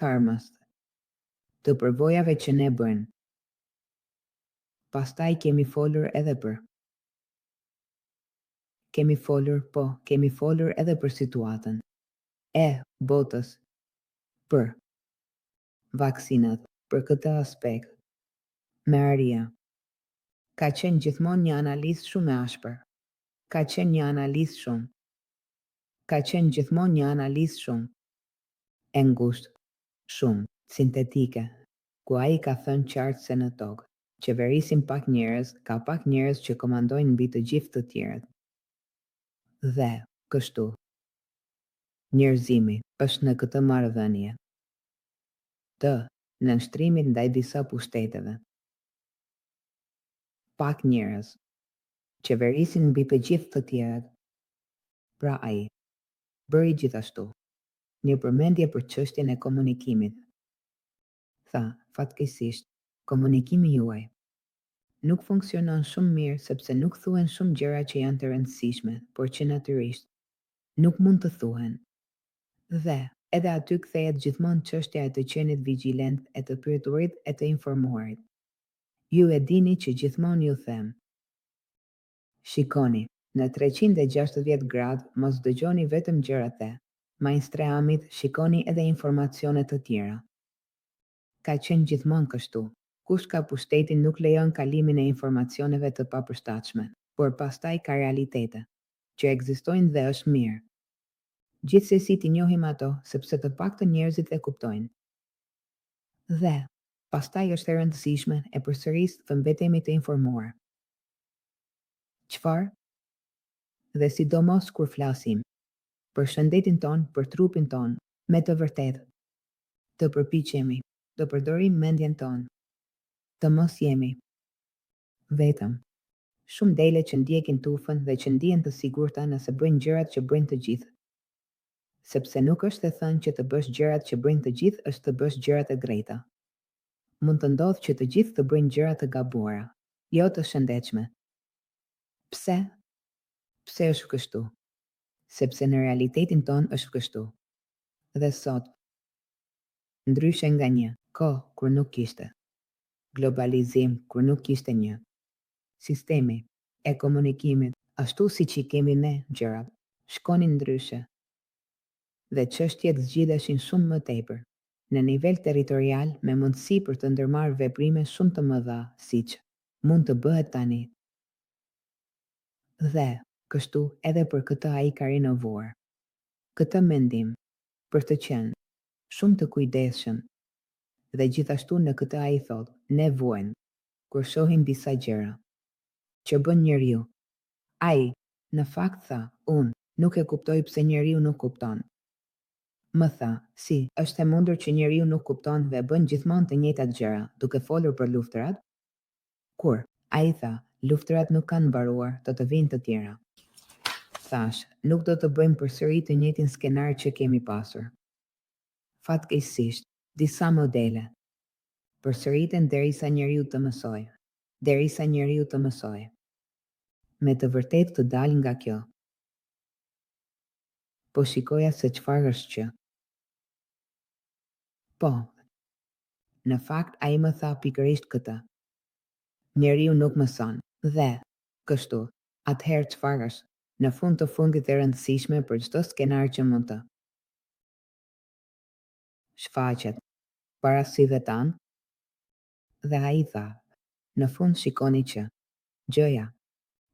karmës, të përvojave që ne bëjmë. Pastaj kemi folur edhe për kemi folur edhe për situatën e botës, për vaksinat, për këtë aspekt. Me Aria, ka qenë gjithmonë një analizë shumë e ashpër. Ka qenë gjithmonë një analizë shumë e ngushtë, shumë sintetike, ku ai ka thënë qartë se në tokë qeverisin pak njerëz, ka pak njerëz që komandojnë mbi të gjithë të tjerët. Dhe, kështu, njerëzimi është në këtë marrëdhënie të nënshtrimit ndaj disa pushteteve. Pak njerëz qeverisin mbi të gjithë të tjerët. Pra ai bëri gjithashtu një përmendje për çështjen e komunikimit. Tha, fatkeqësisht, komunikimi juaj nuk funksionon shumë mirë sepse nuk thuhen shumë gjëra që janë të rëndësishme, por që natyrisht nuk mund të thuhen. Dhe edhe aty kthehet gjithmonë çështja e të qenit vigjilent, e të pyeturit e të informuarit. Ju e dini që gjithmonë ju them. Shikoni, në 360 gradë mos dëgjoni vetëm gjërat e mainstreamit, shikoni edhe informacione të tjera. Ka qenë gjithmonë kështu. Kush ka pushtetin nuk lejon kalimin e informacioneve të papërshtatshme, por pastaj ka realitete që ekzistojnë dhe është mirë. Gjithsesi t'i njohim ato, sepse të paktën njerëzit e kuptojnë. Dhe pastaj është e rëndësishme e përsëris të mbetemi të informuar. Çfarë? Dhe sidomos kur flasim për shëndetin ton, për trupin ton, me të vërtetë të përpiqemi të përdorim mendjen ton, të mos jemi vetëm shumë dele që ndjekin tufën dhe që ndihen të sigurta nëse bëjnë gjërat që bëjnë të gjithë. Sepse nuk është e thënë që të bësh gjërat që bëjnë të gjithë është të bësh gjërat e drejta. Mund të ndodhë që të gjithë të bëjnë gjërat të gabuara, jo të shëndetshme. Pse? Pse është kështu? Sepse në realitetin ton është kështu. Dhe sot, ndryshe nga një kohë kur nuk kishte globalizim, kur nuk kishte një sistemi e komunikimit, ashtu siç i kemi ne gjërat, shkonin ndryshe. Dhe çështjet zgjidheshin shumë më tepër në nivel territorial me mundësi për të ndërmarrë veprime shumë të mëdha, siç mund të bëhet tani. Dhe kështu edhe për këtë ai ka rinovuar këtë mendim për të qenë shumë të kujdesshëm. Dhe gjithashtu në këtë ai thot, ne vuajmë kur shohim disa gjëra që bën njeriu. Ai, në fakt tha, unë nuk e kuptoj pse njeriu nuk kupton. Më tha, si, është e mundur që njeriu nuk kupton dhe bën gjithmonë të njëjtat gjëra, duke folur për luftrat? Kur? Ai tha, luftrat nuk kanë mbaruar, të vinë të tjera. Thash, nuk do të bëjmë përsëri të njëjtin skenar që kemi pasur. Fatkeqësisht, disa modele përsëriten derisa njeriu të mësojë. Derisa njeriu të mësojë. Me të vërtetë të dalë nga kjo. Po shikoja se çfarë është që. Po. Në fakt ai më tha pikërisht këtë. Njeriu nuk mëson. Dhe kështu, atëherë çfarë është? Në fund të fundit e rëndësishme për çdo skenar që mund të shfaqet para syve tanë. Dhe ai tha, në fund shikoni që gjëja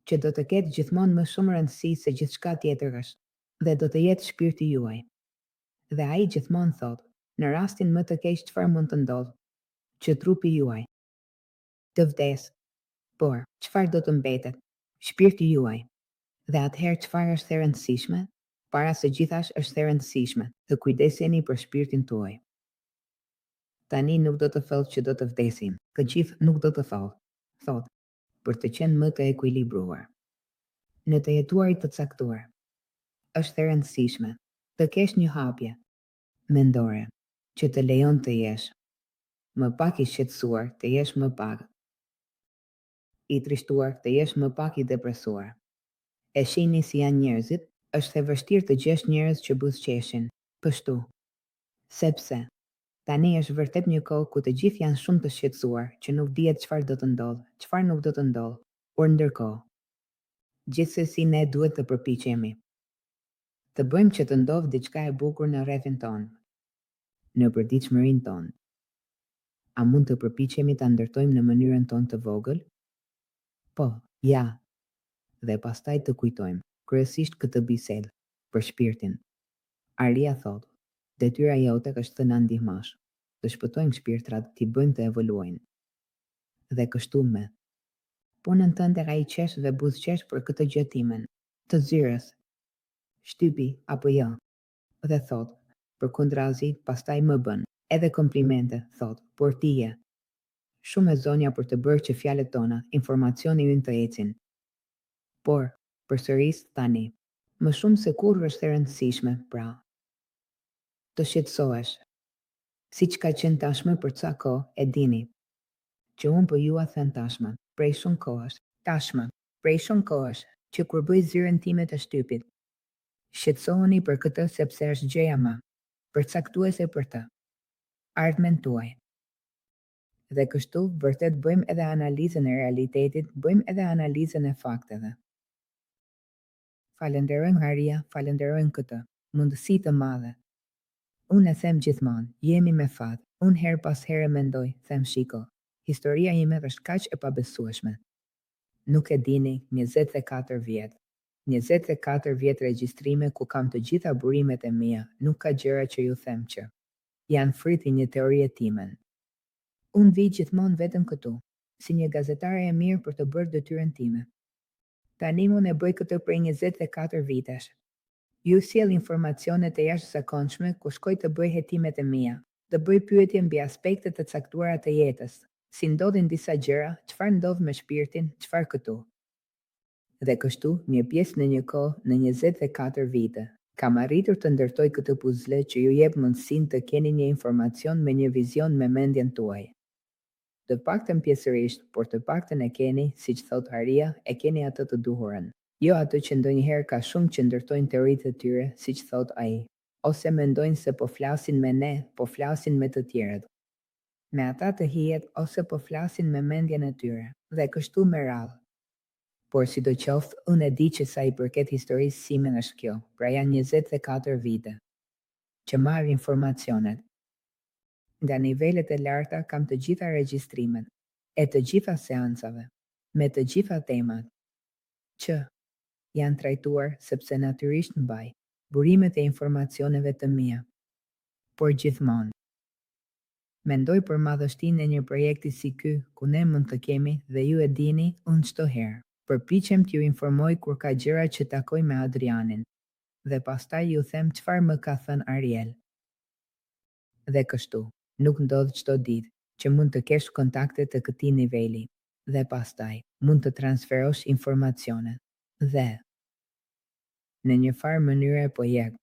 që do të ketë gjithmonë më shumë rëndësi se gjithçka tjetër është, dhe do të jetë shpirti juaj. Dhe ai gjithmonë thot, në rastin më të keq çfarë mund të ndodhë? Që trupi juaj të vdes. Por, çfarë do të mbetet? Shpirti juaj. Dhe atëherë çfarë është e rëndësishme? Para së gjithash është e rëndësishme të kujdeseni për shpirtin tuaj. Tani nuk do të thotë që do të vdesim, të gjithë nuk do të thotë. Thot, për të qenë më të ekuilibruar. Në të jetuarit të caktuar, është e rëndësishme të kesh një hapje mendore që të lejon të jesh më pak i shqetësuar, të jesh më pak i trishtuar, të jesh më pak i depresuar. E shihni si janë njerëzit, është e vështirë të gjesh njerëz që buzëqeshin, pështu. Sepse tani është vërtet një kohë ku të gjithë janë shumë të shqetësuar, që nuk dihet çfarë do të ndodhë, çfarë nuk do të ndodhë. Por ndërkohë, gjithsesi ne duhet të përpiqemi të bëjmë që të ndodhë diçka e bukur në rrethin tonë, në përditshmërinë tonë. A mund të përpiqemi ta ndërtojmë në mënyrën tonë të vogël? Po, ja. Dhe pastaj të kujtojmë kryesisht këtë bisedë për shpirtin. Aria thot, detyra jote është të na ndihmosh të shpëtojmë shpirtrat, t'i bëjmë të evoluojnë. Dhe kështu me punën tënde ai qesh dhe buzëqesh për këtë gjetimin, të zyrës, shtypi apo jo, dhe thot, përkundrazi pastaj më bën, edhe komplimente, thot, por ti je shumë e zonja për të bërë që fjalët tona, informacioni ynë të ecin. Por, përsëris tani, më shumë se kurrë është e rëndësishme, pra, të shqetësohesh. Siç ka qenë tashmë për ca kohë, e dini, që unë po ju a them tashmë, prej shumë kohësh, që kur bëj zyrën time të shtypit, shqetësoheni për këtë sepse është gjëja më përcaktuese për të ardhmen tuaj. Dhe kështu vërtet bëjmë edhe analizën e realitetit, bëjmë edhe analizën e fakteve. Falenderojmë Haria, falenderojmë këtë mundësi të madhe. Unë e them gjithmonë, jemi me fat. Unë her pas here mendoj, them shiko, historia ime është kaq e pabesueshme. Nuk e dini, 24 vjet. 24 vjet regjistrime ku kam të gjitha burimet e mia, nuk ka gjëra që ju them që janë friti një teorie timen. Unë vi gjithmonë vetëm këtu, si një gazetare e mirë për të bërë detyrën time. Tani unë e bëj këtë prej 24 vitesh. Ju sjell informacionet e jashtëzakonshme ku shkoj të bëj hetimet e mia, të bëj pyetje mbi aspekte të caktuara të jetës, si ndodhin disa gjëra, çfarë ndodh me shpirtin, çfarë këtu. Dhe kështu, një pjesë në një kohë, në 24 vite, kam arritur të ndërtoj këtë puzle që ju jep mundësinë të keni një informacion me një vizion me mendjen tuaj. Të paktën pjesërisht, por të paktën e keni, siç thot Haria, e keni atë të duhurën. Jo atë që ndonjëherë ka shumë që ndërtojnë teoritë e tyre, siç thot ai, ose mendojnë se po flasin me ne, po flasin me të tjerët. Me ata të hijet ose po flasin me mendjen e tyre, dhe kështu me radhë. Por sidoqoftë, unë e di që sa i përket historisë sime është kjo, pra janë 24 vite që marr informacionet. Nga nivelet e larta kam të gjitha regjistrimet, e të gjitha seancave, me të gjitha temat, që janë trajtuar sepse natyrisht mbaj burimet e informacioneve të mia. Por gjithmonë, mendoj për madhështinë e një projekti si ky, ku ne mund të kemi, dhe ju e dini, unë çdo herë përpiqem t'ju informoj kur ka gjëra që takoj me Adrianin, dhe pastaj ju them çfarë më ka thënë Ariel. Dhe kështu, nuk ndodh çdo ditë që mund të kesh kontakte të këtij niveli, dhe pastaj mund të transferosh informacione. Dhe në një farë mënyre po jep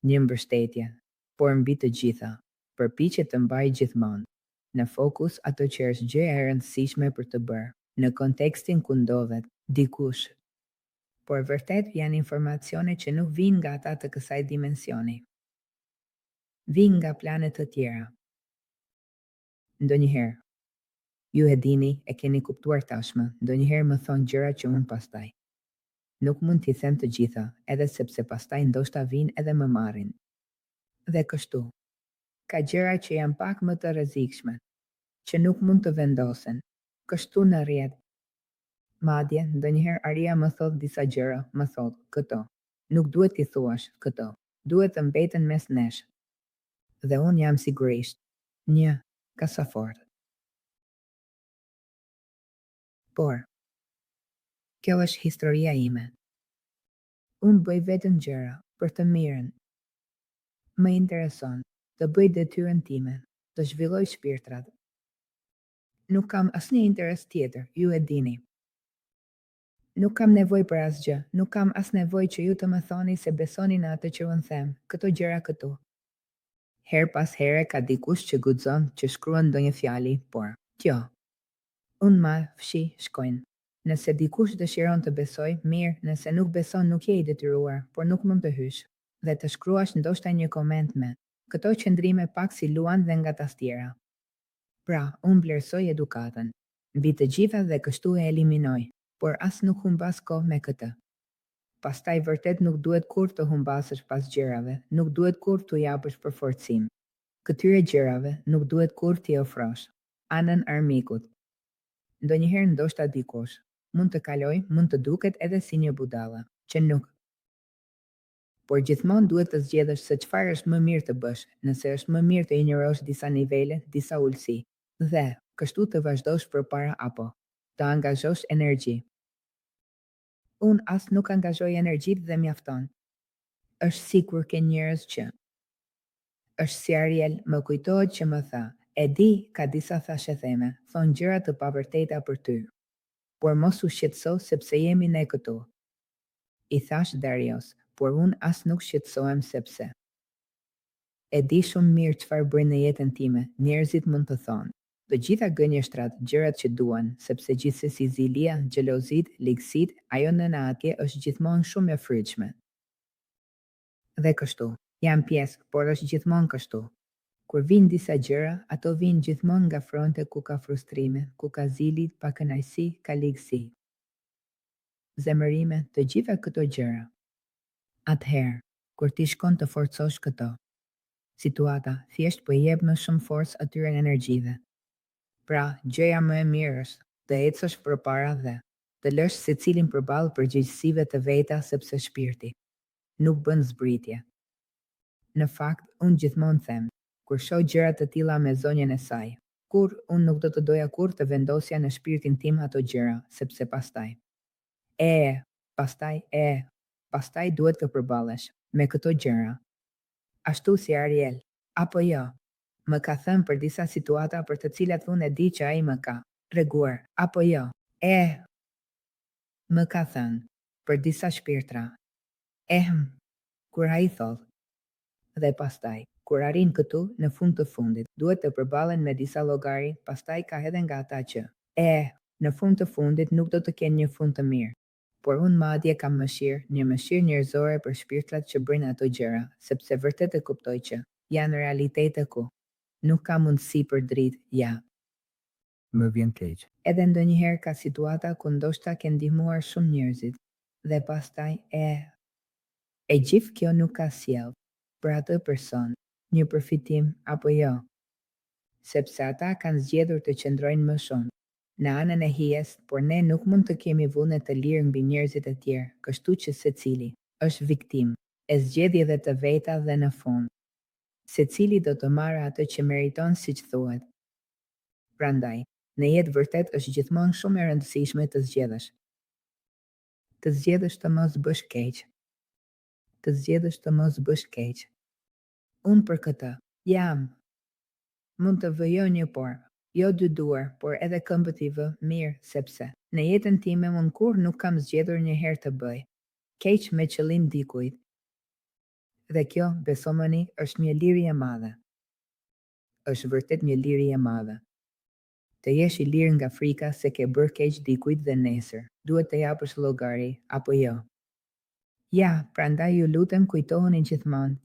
një mbështetje, por mbi të gjitha, përpiqet të mbaj gjithmonë në fokus ato që është gjëja e rëndësishme për të bërë, në kontekstin ku ndodhet dikush. Por vërtet janë informacione që nuk vijnë nga ata të kësaj dimensioni. Vijnë nga planet të tjera. Ndonjëherë, ju e dini, e keni kuptuar tashmë, ndonjëherë më thonë gjëra që unë pastaj nuk mund t'i them të gjitha, edhe sepse pastaj ndoshta vinë edhe më marrin. Dhe kështu, ka gjëra që janë pak më të rrezikshme, që nuk mund të vendosen, kështu në rrjet. Madje, ndonjëherë Aria më thot disa gjëra, më thot, këto, nuk duhet t'i thuash, këto, duhet të mbeten mes nesh. Dhe unë jam sigurisht një kasafort. Por, kjo është historia ime. Unë bëj vetëm gjëra për të mirën. Më intereson të bëj detyrën time, të zhvilloj shpirtrat. Nuk kam asnjë interes tjetër, ju e dini. Nuk kam nevojë për asgjë, nuk kam as nevojë që ju të më thoni se besoni në atë që unë them, këto gjëra këtu. Her pas here ka dikush që guxon që shkruan ndonjë fjali, por kjo unë ma fshi shkojnë. Nëse dikush dëshiron të besoj, mirë, nëse nuk beson nuk je i detyruar, por nuk mund të hysh dhe të shkruash ndoshta një koment me këto qëndrime pak si luan dhe nga tastiera. Pra, unë vlerësoj edukatën mbi të gjitha dhe kështu e eliminoj, por as nuk humbas kohë me këtë. Pastaj vërtet nuk duhet kur të humbasësh pas gjërave, nuk duhet kur t'u japësh përforcim. Këtyre gjërave nuk duhet kur t'i ofrosh anën armikut. Ndonjëherë ndoshta dikush mund të kaloj, mund të duket edhe si një budalla, që nuk por gjithmonë duhet të zgjedhësh se çfarë është më mirë të bësh, nëse është më mirë të injorosh disa nivele, disa ulësi, dhe kështu të vazhdosh përpara apo të angazhosh energji. Unë as nuk angazhoj energjit dhe mjafton. Është sikur ke njerëz që është si Ariel, më kujtohet që më tha, e di ka disa thashe theme, thonë gjëra të pavërteta për ty, por mos u shqetëso sepse jemi ne këtu. I thash Darios, por unë as nuk shqetësohem sepse e di shumë mirë çfarë bëjnë në jetën time, njerëzit mund të thonë. Të gjitha gënjeshtrat, gjërat që duan, sepse gjithsesi zilia, xhelozit, ligësit, ajo nëna atje është gjithmonë shumë e frikshme. Dhe kështu, jam pjesë, por është gjithmonë kështu. Kur vinë disa gjëra, ato vinë gjithmonë nga fronte ku ka frustrime, ku ka zili, pa kënaqësi, ka ligësi. Zemërime, të gjitha këto gjëra. Atëherë, kur ti shkon të forcosh këto, situata thjesht po jep më shumë forcë atyre energjive. Pra, gjëja më e mirë është të ecësh përpara dhe të lësh secilin përballë përgjegjësive të veta sepse shpirti nuk bën zbritje. Në fakt, unë gjithmonë them, kur shoh gjëra të tilla me zonjën e saj, unë nuk do të doja kur të vendosja në shpirtin tim ato gjëra, sepse pastaj duhet të përballesh me këto gjëra. Ashtu si Ariel, apo jo? Më ka thënë për disa situata për të cilat unë e di që ai më ka treguar, apo jo? Më ka thënë për disa shpirtra. Kur ai thotë, dhe pastaj, kur arrin këtu, në fund të fundit, duhet të përballen me disa llogari, pastaj ka edhe nga ata që, në fund të fundit nuk do të kenë një fund të mirë. Por unë madje kam një mëshirë njerëzore për shpirtrat që bëjnë ato gjëra, sepse vërtet e kuptoj që janë realitete ku nuk ka mundësi për dritë, më vjen keq. Edhe ndonjëherë ka situata ku ndoshta ke ndihmuar shumë njerëzit, dhe pastaj e gjithë kjo nuk ka sjell për atë person një përfitim apo jo, sepse ata kanë zgjedhur të qëndrojnë më shumë në anën e hijes, por ne nuk mund të kemi vullnet të lirë mbi njerëzit e tjerë, kështu që secili është viktim e zgjedhjeve të veta dhe në fund secili do të marrë atë që meriton, siç thuhet. Prandaj, në jetë vërtet është gjithmonë shumë e rëndësishme të zgjedhësh. Të zgjedhësh të mos bësh keq. Të zgjedhësh të mos bësh keq. Unë për këtë mund të vëjoj një por, jo dy duar, por edhe këmbët i vë mirë, sepse në jetën time unë kur nuk kam zgjedhur një herë të bëj keq me qëllim dikujt. Dhe kjo, besomani, është një liri e madhe. Është vërtet një liri e madhe. Të jesh i lirë nga frika se ke bërë keq dikujt dhe nesër duhet të japësh llogari, apo jo? Prandaj ju lutem kujtohuni gjithmonë,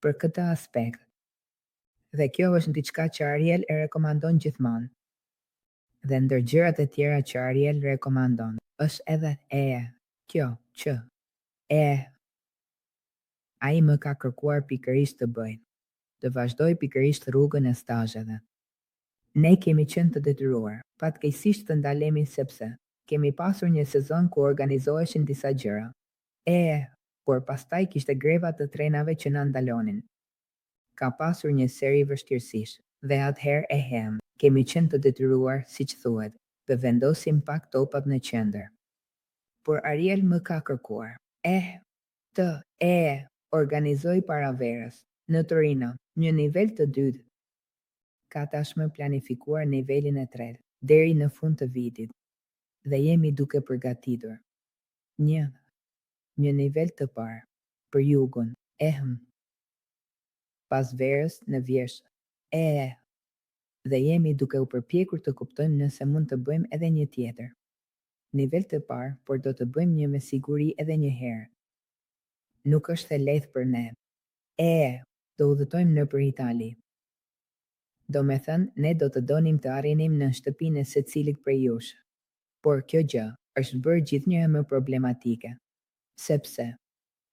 për këtë aspekt. Dhe kjo është diçka që Ariel e rekomandon gjithmonë. Dhe ndër gjërat e tjera që Ariel rekomandon, është edhe kjo që ai më ka kërkuar pikërisht të bëj, të vazhdoj pikërisht rrugën e stazheve. Ne kemi qenë të detyruar, fatkeqësisht të ndalemi sepse kemi pasur një sezon ku organizoheshin disa gjëra. Por pastaj kishte greva të trenave që na ndalonin. Ka pasur një seri vështirësish, dhe atëherë kemi qenë të detyruar, siç thuhet, të vendosim pak topat në qendër. Por Ariel më ka kërkuar, organizoj para verës, në Torino, një nivel të dytë. Ka tashmë planifikuar nivelin e tretë, deri në fund të vitit. Dhe jemi duke përgatitur një nivel të parë për jugun, pas verës në vjeshtë, dhe jemi duke u përpjekur të kuptojmë nëse mund të bëjmë edhe një tjetër. Nivel të parë, por do të bëjmë një me siguri edhe një herë. Nuk është e lehtë për ne. Do udhëtojmë nëpër Itali. Do me thënë, ne do të donim të arrinim në shtëpinë e secilit prej jush. Por kjo gjë është bërë gjithnjëherë më problematike, sepse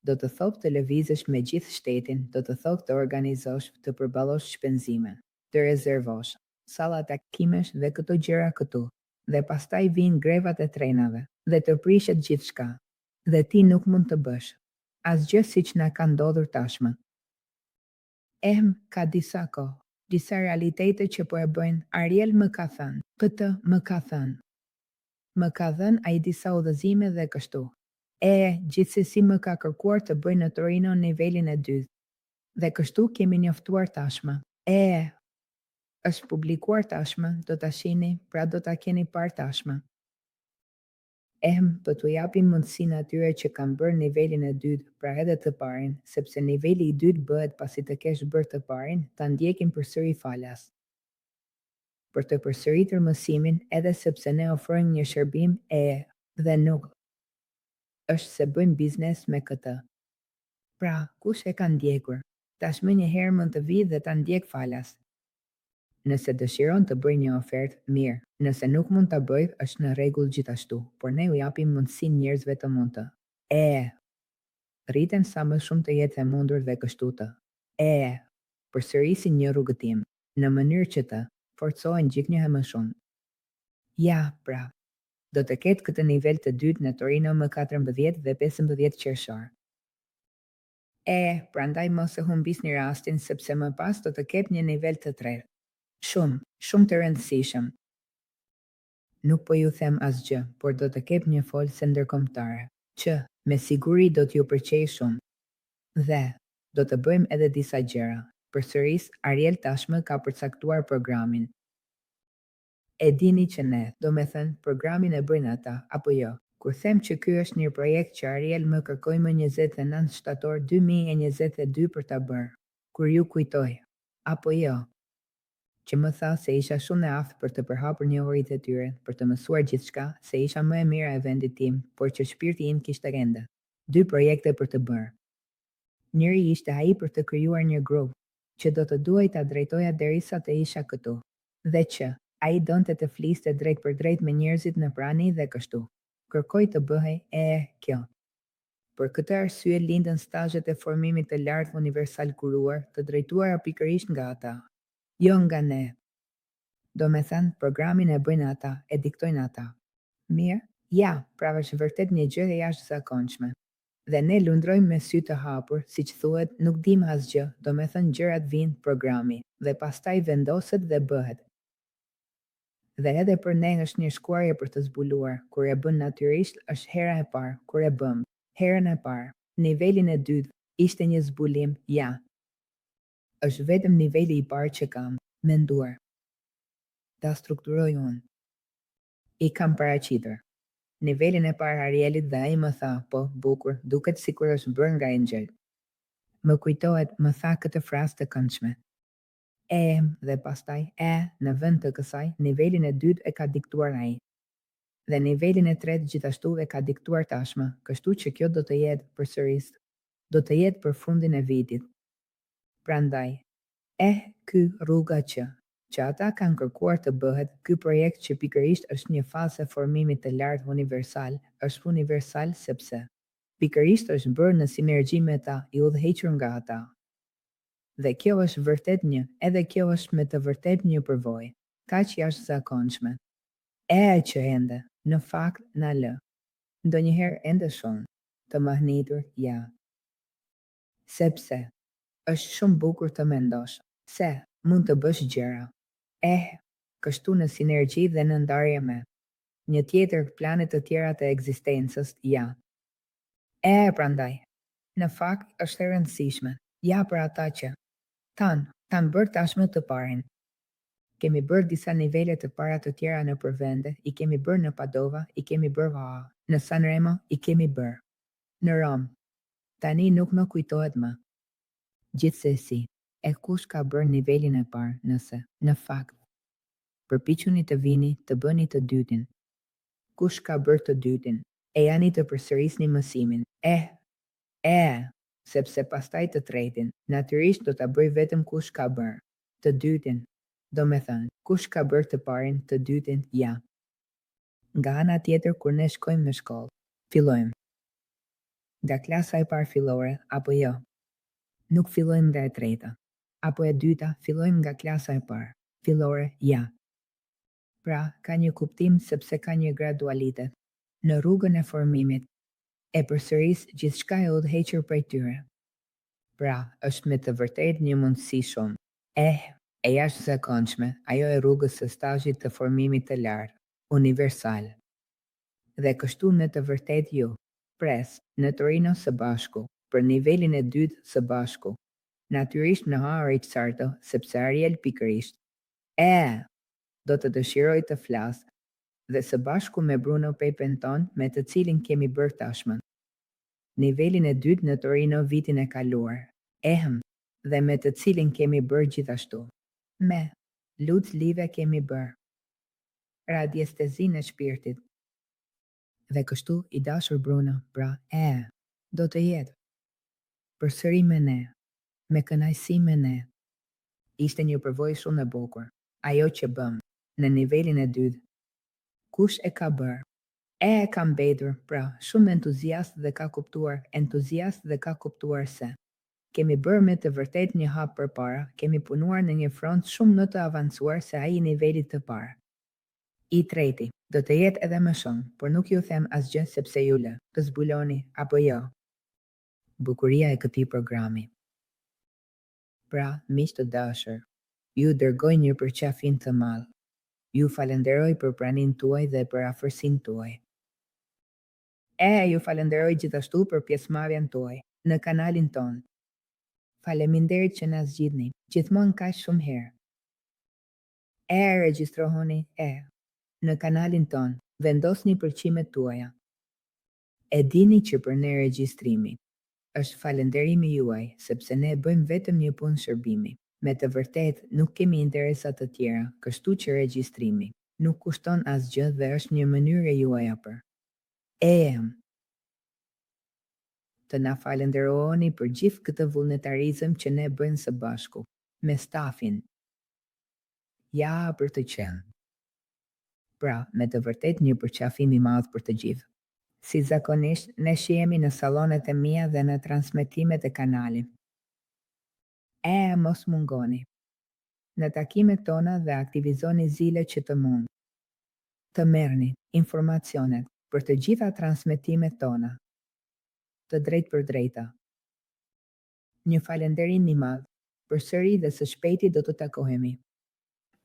do të thotë të lëvizësh me gjithë shtetin, do të thotë të organizosh, të përballosh shpenzime, të rezervosh salla takimesh dhe këto gjëra këtu, dhe pastaj vinë grevat e trenave dhe të prishet gjithçka, dhe ti nuk mund të bësh asgjë siç na ka ndodhur tashmë. Ka disa kohë, disa realitete që po e bëjnë. Ariel më ka thënë, këtë më ka thënë. Më ka dhënë ai disa udhëzime dhe kështu. Gjithsesi më ka kërkuar të bëj në Torino nivelin e dytë. Dhe kështu kemi njoftuar tashmë. Është publikuar tashmë, do ta shihni, pra do ta keni parë tashmë. Po t'u japim mundësinë atyre që kanë bërë nivelin e dytë, pra edhe të parin, sepse niveli i dytë bëhet pasi të kesh bërë të parin, ta ndjekim përsëri falas. Për të përsëritur mësimin, edhe sepse ne ofrojmë një shërbim dhe nuk është se bëjmë biznes me këtë. Pra, kush e ka ndjekur? Tashmë një herë mund të vi dhe ta ndjek falas. Nëse dëshiron të bëj një ofertë, mirë. Nëse nuk mund ta bëj, është në rregull gjithashtu, por ne u japim mundësinë njerëzve të mund të rriten sa më shumë të jetë e mundur dhe kështu të përsërisin një rrugëtim, në mënyrë që të forcohen gjithnjëherë më shumë. Ja, pra, do të ketë këtë nivel të dytë në Torino më 14 dhe 15 qershor. Prandaj mos e humbisni rastin sepse më pas do të ketë një nivel të tretë. Shumë të rëndësishëm. Nuk po ju them asgjë, por do të kep një folse ndërkombëtare, që me siguri do t'ju pëlqejë shumë. Dhe do të bëjmë edhe disa gjëra. Përsëris, Ariel tashmë ka përcaktuar programin. E dini që ne, do me thënë, programin e bëjnë ata, apo jo? Kur them që ky është një projekt që Ariel më kërkoi më 29 shtator 2022 për ta bërë. Kur ju kujtoj, apo jo? Që më tha se isha shumë e aftë për të përhapur njohuritë e tyre, për të mësuar gjithçka, se isha më e mira e vendit tim, por që shpirti im kishte ende 2 projekte për të bërë. Njëri ishte ai për të krijuar një grup, që do të duhej ta drejtoja derisa të isha këtu, dhe që ai donte të fliste drejt për drejt me njerëzit në prani dhe kështu. Kërkoi të bëhej kjo. Për këtë arsye lindën stazhet e formimit të lartë universal kuruar, të drejtuara pikërisht nga ata. Jo nga ne. Do me thënë, programin e bëjnë ata, e diktojnë ata. Mirë? Ja, pra është vërtet një gjë e jashtëzakonshme. Dhe ne lundrojmë me sy të hapur, siç thuhet, nuk dim asgjë, do me thënë gjërat vinë programi, dhe pastaj vendoset dhe bëhet. Dhe edhe për ne është një shkuarje për të zbuluar, kur e bën natyrisht është hera e parë, kur e bëm, herën e parë, nivelin e dytë, ishte një zbulim, ja. Është vetëm niveli i parë që kam menduar. Ta strukturoj unë. I kam paraqitur. Nivelin e parë Arielit dhe ai më tha, po, bukur, duket sikur është bërë nga engjël. Më kujtohet, më tha këtë frazë të këndshme. Dhe pastaj, në vend të kësaj, nivelin e dytë e ka diktuar ai. Dhe nivelin e tretë gjithashtu e ka diktuar tashmë, kështu që kjo do të jetë përsëris. Do të jetë për fundin e vitit. Prandaj, ky rruga që ata kanë kërkuar të bëhet, ky projekt që pikërisht është një fazë e formimit të lartë universal, është universal sepse pikërisht është bërë në sinergji me ta, i udhëhequr nga ata. Dhe kjo është vërtet edhe kjo është me të vërtet një përvojë, kaq jashtëzakonshme. Që ende, në fakt, na lë. Ndonjëherë ende shumë, të mahnitur, ja. Sepse është shumë bukur të mendosh se mund të bësh gjëra. Kështu në sinergji dhe në ndarje me një tjetër planet të tjera të ekzistencës, ja. Prandaj, në fakt është e rëndësishme, ja për ata që tanë bërë tashmë të parin. Kemi bërë disa nivele të para të tjera në përvende, i kemi bërë në Padova, i kemi bërë në Sanremo, i kemi bërë në Rom. Tani nuk më kujtohet më. Gjithsesi, kush ka bërë nivelin e parë nëse, në fakt, përpiquni të vini të bëni të dytin. Kush ka bërë të dytin? Jani të përsërisni mësimin. Sepse pastaj të tretin, natyrisht do ta bëj vetëm kush ka bërë të dytin. Do me thënë, kush ka bërë të parin, të dytin, ja. Nga ana tjetër kur ne shkojmë në shkollë, fillojmë nga klasa e parë fillore, apo jo? Nuk fillojmë nga e treta, apo e dyta, fillojmë nga klasa e parë fillore, ja. Pra, ka një kuptim sepse ka një gradualitet në rrugën e formimit. e përsëris gjithçka e udhëhequr prej tyre. Pra, është me të vërtet një mundësi shumë. E jashtëzakonshme, ajo e rrugës së stazhit të formimit të lartë, universal. Dhe kështu në të vërtet ju, pres, në Torino së bashku, për nivelin e dytë së bashku. Natyrisht në harë i qarto, sepse Ariel pikërisht. Do të dëshiroj të flasë, dhe së bashku me Bruno Pepenton, me të cilin kemi bërë tashmën. Nivelin e dytë në Torino vitin e kaluar. Dhe me të cilin kemi bërë gjithashtu. Me Lutz Live kemi bërë radiestezin e shpirtit. Dhe kështu i dashur Bruno, pra do të jetë përsëri me ne, me kënaqësi me ne. Ishte një përvojë shumë e bukur, ajo që bëm në nivelin e dytë. Kush e ka bërë? E ka mbetur, pra, shumë entuziast dhe ka kuptuar se kemi bërë me të vërtet një hap përpara, kemi punuar në një front shumë më të avancuar se ai i nivelit të parë. I treti, do të jetë edhe më shumë, por nuk ju them asgjë sepse ju lë të zbuloni apo jo. Bukuria e këtij programi. Pra, miq të dashur, ju dërgoj një përqafim të madh. Ju falenderoj për praninë tuaj dhe për afërsinë tuaj. Ju falenderoj gjithashtu për pjesëmarrjen tuaj në kanalin ton. Faleminderit që na zgjidhni gjithmonë kaq shumë herë. Regjistrohuni në kanalin ton, vendosni përqimet tuaja. E dini që për ne regjistrimi është falenderimi juaj, sepse ne bëjmë vetëm një punë shërbimi. Me të vërtet, nuk kemi interesat të tjera, kështu që regjistrimi nuk kushton asgjë dhe është një mënyrë e juaja për të na falenderoni për gjithë këtë vullnetarizëm që ne bëjmë së bashku, me stafin. Ja për të qenë. Pra, me të vërtet një përqafim i madh për të gjithë. Si zakonisht, ne shihemi në sallonet e mia dhe në transmetimet e kanalit. Mos mungoni. Në takimet tona dhe aktivizoni zilet që të mund të merrni informacionet për të gjitha transmetimet tona. Të drejtë për drejta. Një falënderim i madh. Përsëri dhe së shpejti do të takohemi.